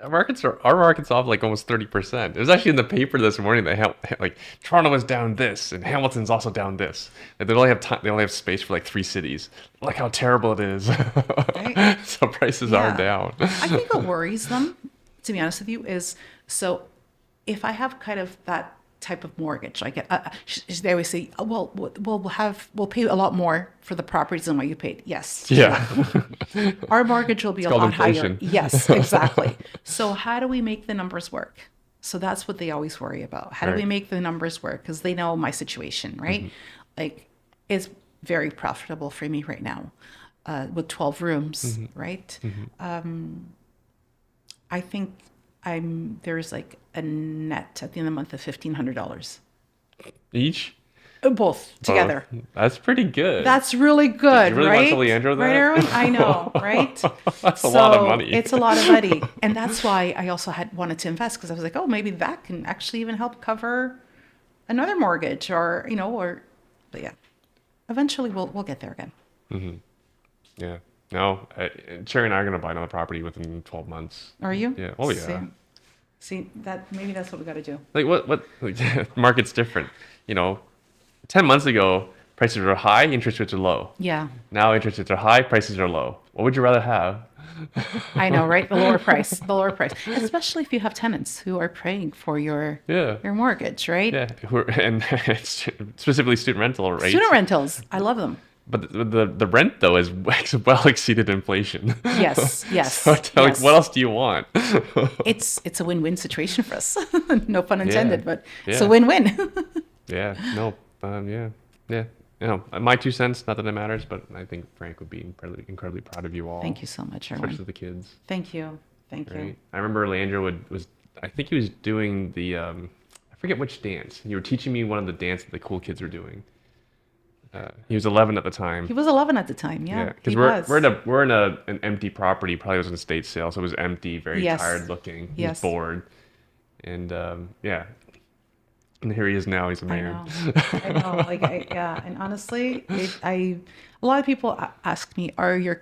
Our market's off like almost 30%. It was actually in the paper this morning that like Toronto is down this and Hamilton's also down this. And they only have space for like 3 cities. Look how terrible it is. Right? So prices are down. I think what worries them, to be honest with you, is so if I have kind of that type of mortgage, like they always say, oh, well, we'll pay a lot more for the properties than what you paid. Yes. Yeah. Our mortgage will be a called lot inflation. higher. Yes, exactly. So how do we make the numbers work? So that's what they always worry about. How do we Right. make the numbers work? Because they know my situation, right? Like it's very profitable for me right now with 12 rooms, right? I think there's like a net at the end of the month of $1,500. Each? Both together. Oh, that's pretty good. That's really good, you really right? want to tell Leandro that? Right, Erwin? I know, right? That's a lot of money. It's a lot of money. And that's why I also had wanted to invest because I was like, oh, maybe that can actually even help cover another mortgage or, you know, but yeah. Eventually we'll get there again. Yeah. No, Cherry and I are going to buy another property within 12 months. Are you? Yeah. Oh, yeah. See, maybe that's what we got to do. Like what market's different. You know, 10 months ago, prices were high, interest rates are low. Yeah. Now interest rates are high, prices are low. What would you rather have? I know, right? The lower price, especially if you have tenants who are paying for your mortgage, right? Yeah. And specifically student rental rates. Student rentals, I love them. But the rent though is well exceeded inflation. Yes. So like, what else do you want? It's a win-win situation for us. No pun intended, but it's Yeah. a win-win. Yeah. No. Yeah. You know, my 2 cents. Not that it matters, but I think Frank would be incredibly proud of you all. Thank you so much, Erwin. Especially the kids. Thank you. Right. I remember Leandro I think he was doing the I forget which dance. You were teaching me one of the dances that the cool kids were doing. He was 11 at the time. He was 11 at the time. Yeah. Because we're in an empty property. Probably was an estate sale, so it was empty, very tired looking. He was bored, and yeah. And here he is now. He's a man. I know. Like and honestly, a lot of people ask me, "Are your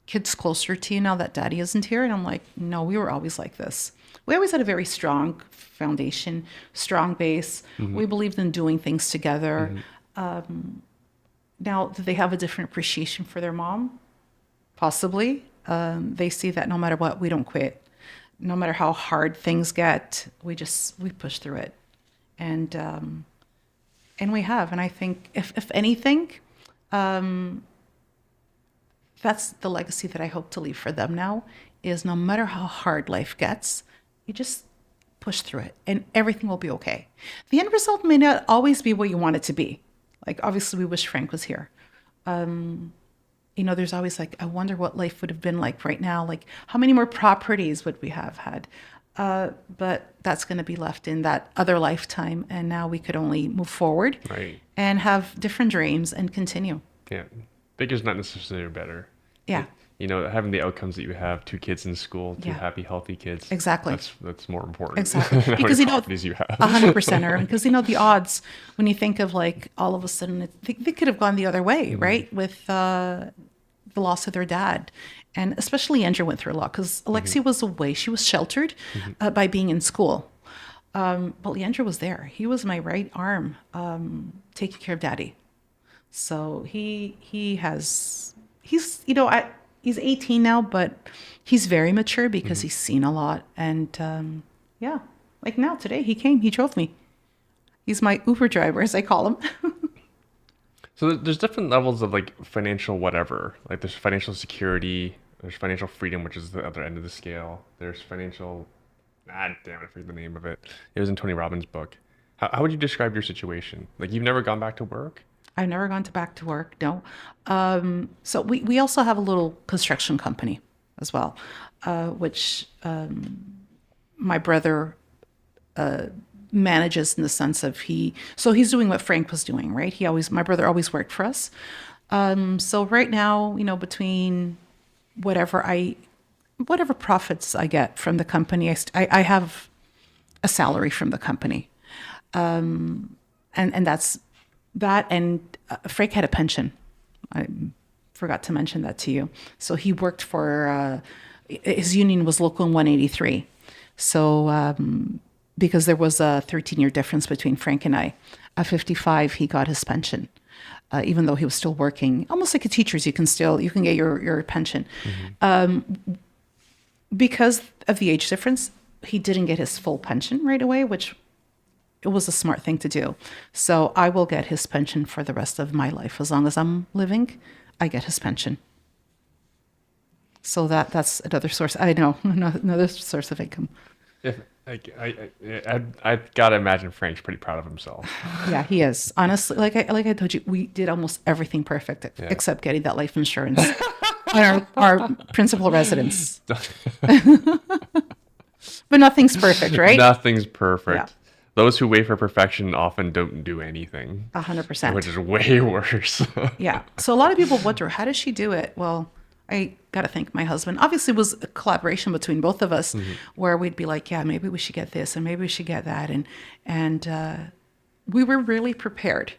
kids closer to you now that Daddy isn't here?" And I'm like, "No, we were always like this. We always had a very strong foundation, strong base. We believed in doing things together." Now, do they have a different appreciation for their mom? Possibly. They see that no matter what, we don't quit. No matter how hard things get, we push through it. And we have. And I think if anything, that's the legacy that I hope to leave for them now is no matter how hard life gets, you just push through it and everything will be okay. The end result may not always be what you want it to be. Like, obviously, we wish Frank was here. There's always like, I wonder what life would have been like right now. Like, how many more properties would we have had? But that's going to be left in that other lifetime. And now we could only move forward Right. and have different dreams and continue. Yeah. Bigger's not necessarily better. Yeah, Having the outcomes that you have, 2 kids in school, 2 Yeah. happy, healthy kids. Exactly. That's more important. Exactly. than how Because, many properties you have. 100%, Erwin, because, the odds, when you think of like all of a sudden, they could have gone the other way, right? With the loss of their dad. And especially Andrew went through a lot because Alexia was away. She was sheltered by being in school. But Leandro was there. He was my right arm taking care of daddy. So he's 18 now, but he's very mature because he's seen a lot. And yeah, like now today he drove me. He's my Uber driver, as I call him. So there's different levels of like financial whatever. Like there's financial security, there's financial freedom, which is the other end of the scale. There's financial, damn it, I forget the name of it. It was in Tony Robbins' book. How would you describe your situation? Like you've never gone back to work? I've never gone back to work, no. So we also have a little construction company as well, which my brother manages in the sense of he's doing what Frank was doing, right? My brother always worked for us. So right now, between whatever profits I get from the company, I have a salary from the company. And that's that. And Frank had a pension. I forgot to mention that to you. So he worked for, his union was Local 183. So, because there was a 13-year difference between Frank and I. At 55, he got his pension, even though he was still working. Almost like a teacher's, you can get your pension. Because of the age difference, he didn't get his full pension right away, which it was a smart thing to do. So I will get his pension for the rest of my life. As long as I'm living, I get his pension. So that's another source. I know, another source of income. If I gotta imagine Frank's pretty proud of himself. Yeah, he is. Honestly, like I told you, we did almost everything perfect except getting that life insurance on our principal residence. But nothing's perfect, right? Nothing's perfect. Yeah. Those who wait for perfection often don't do anything. 100%. Which is way worse. Yeah. So a lot of people wonder, how does she do it? Well, I got to thank my husband. Obviously, it was a collaboration between both of us where we'd be like, yeah, maybe we should get this and maybe we should get that. And we were really prepared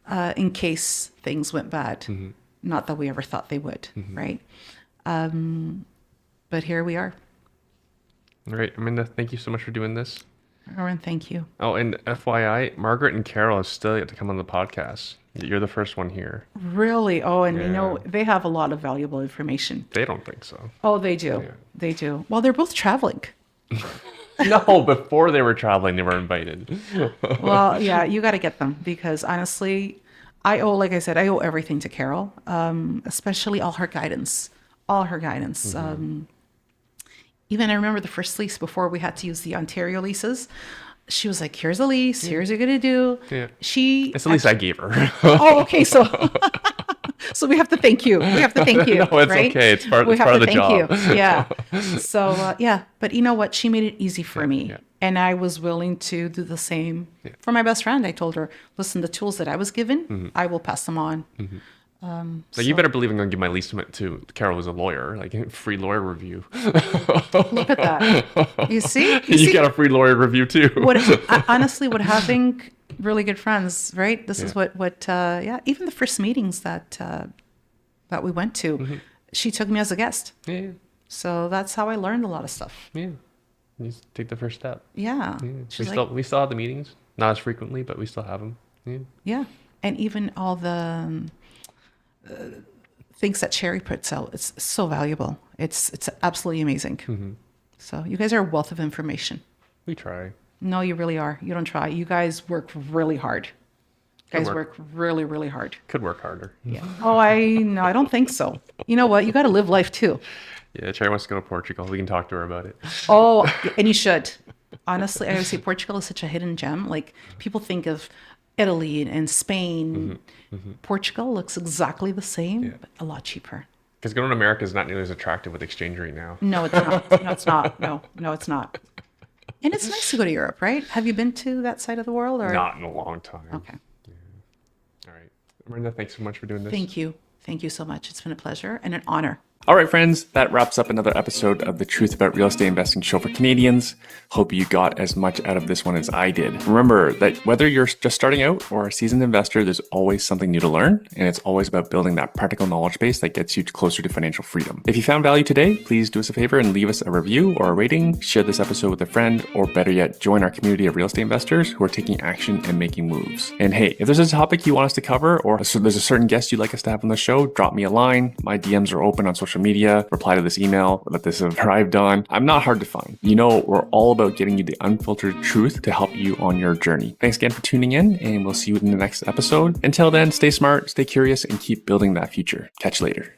in case things went bad. Not that we ever thought they would, right? But here we are. All right, Arminda, thank you so much for doing this. Erwin, thank you. Oh, and FYI, Margaret and Carol have still yet to come on the podcast. You're the first one here. Really? Oh, and Yeah. they have a lot of valuable information. They don't think so. Oh, they do. Yeah. They do. Well, they're both traveling. No, before they were traveling, they were invited. Well, yeah, you got to get them because honestly, like I said, I owe everything to Carol, especially all her guidance. Even I remember the first lease before we had to use the Ontario leases. She was like, here's a lease. Here's what you're going to do. Yeah. It's the lease I gave her. Oh, okay. So we have to thank you. No, it's right? Okay. It's part of the job. You. Yeah. So, but you know what? She made it easy for me. Yeah. And I was willing to do the same for my best friend. I told her, listen, the tools that I was given, I will pass them on. You better believe I'm going to give my lease to Carol, who's a lawyer, like free lawyer review. Look at that. You see? You got a free lawyer review too. Honestly, what having really good friends, right? This is what even the first meetings that we went to, she took me as a guest. Yeah. So that's how I learned a lot of stuff. Yeah. You just take the first step. Yeah. We still have the meetings, not as frequently, but we still have them. Yeah. Yeah. And even all the things that Cherry puts out, it's so valuable. It's absolutely amazing. So you guys are a wealth of information. We try. No, you really are. You don't try. You guys work really hard. You guys work really, really hard. Could work harder. Yeah. Oh, I don't think so. You know what? You got to live life too. Yeah, Cherry wants to go to Portugal. We can talk to her about it. Oh, and you should. Honestly, I would say Portugal is such a hidden gem. Like people think of, Italy and Spain. Portugal looks exactly the same, but a lot cheaper. Because going to America is not nearly as attractive with exchange rate now. No, it's not. No, it's not. No, it's not. And it's nice to go to Europe, right? Have you been to that side of the world? Or Not in a long time. Okay. All right. Arminda, thanks so much for doing this. Thank you. Thank you so much. It's been a pleasure and an honor. All right, friends, that wraps up another episode of the Truth About Real Estate Investing show for Canadians. Hope you got as much out of this one as I did. Remember that whether you're just starting out or a seasoned investor, there's always something new to learn, and it's always about building that practical knowledge base that gets you closer to financial freedom. If you found value today, please do us a favor and leave us a review or a rating, share this episode with a friend, or better yet, join our community of real estate investors who are taking action and making moves. And hey, if there's a topic you want us to cover or there's a certain guest you'd like us to have on the show, drop me a line. My DMs are open on social media. Reply to this email that this has arrived on. I'm not hard to find. You know, we're all about getting you the unfiltered truth to help you on your journey. Thanks again for tuning in, and we'll see you in the next episode. Until then, stay smart, stay curious, and keep building that future. Catch you later.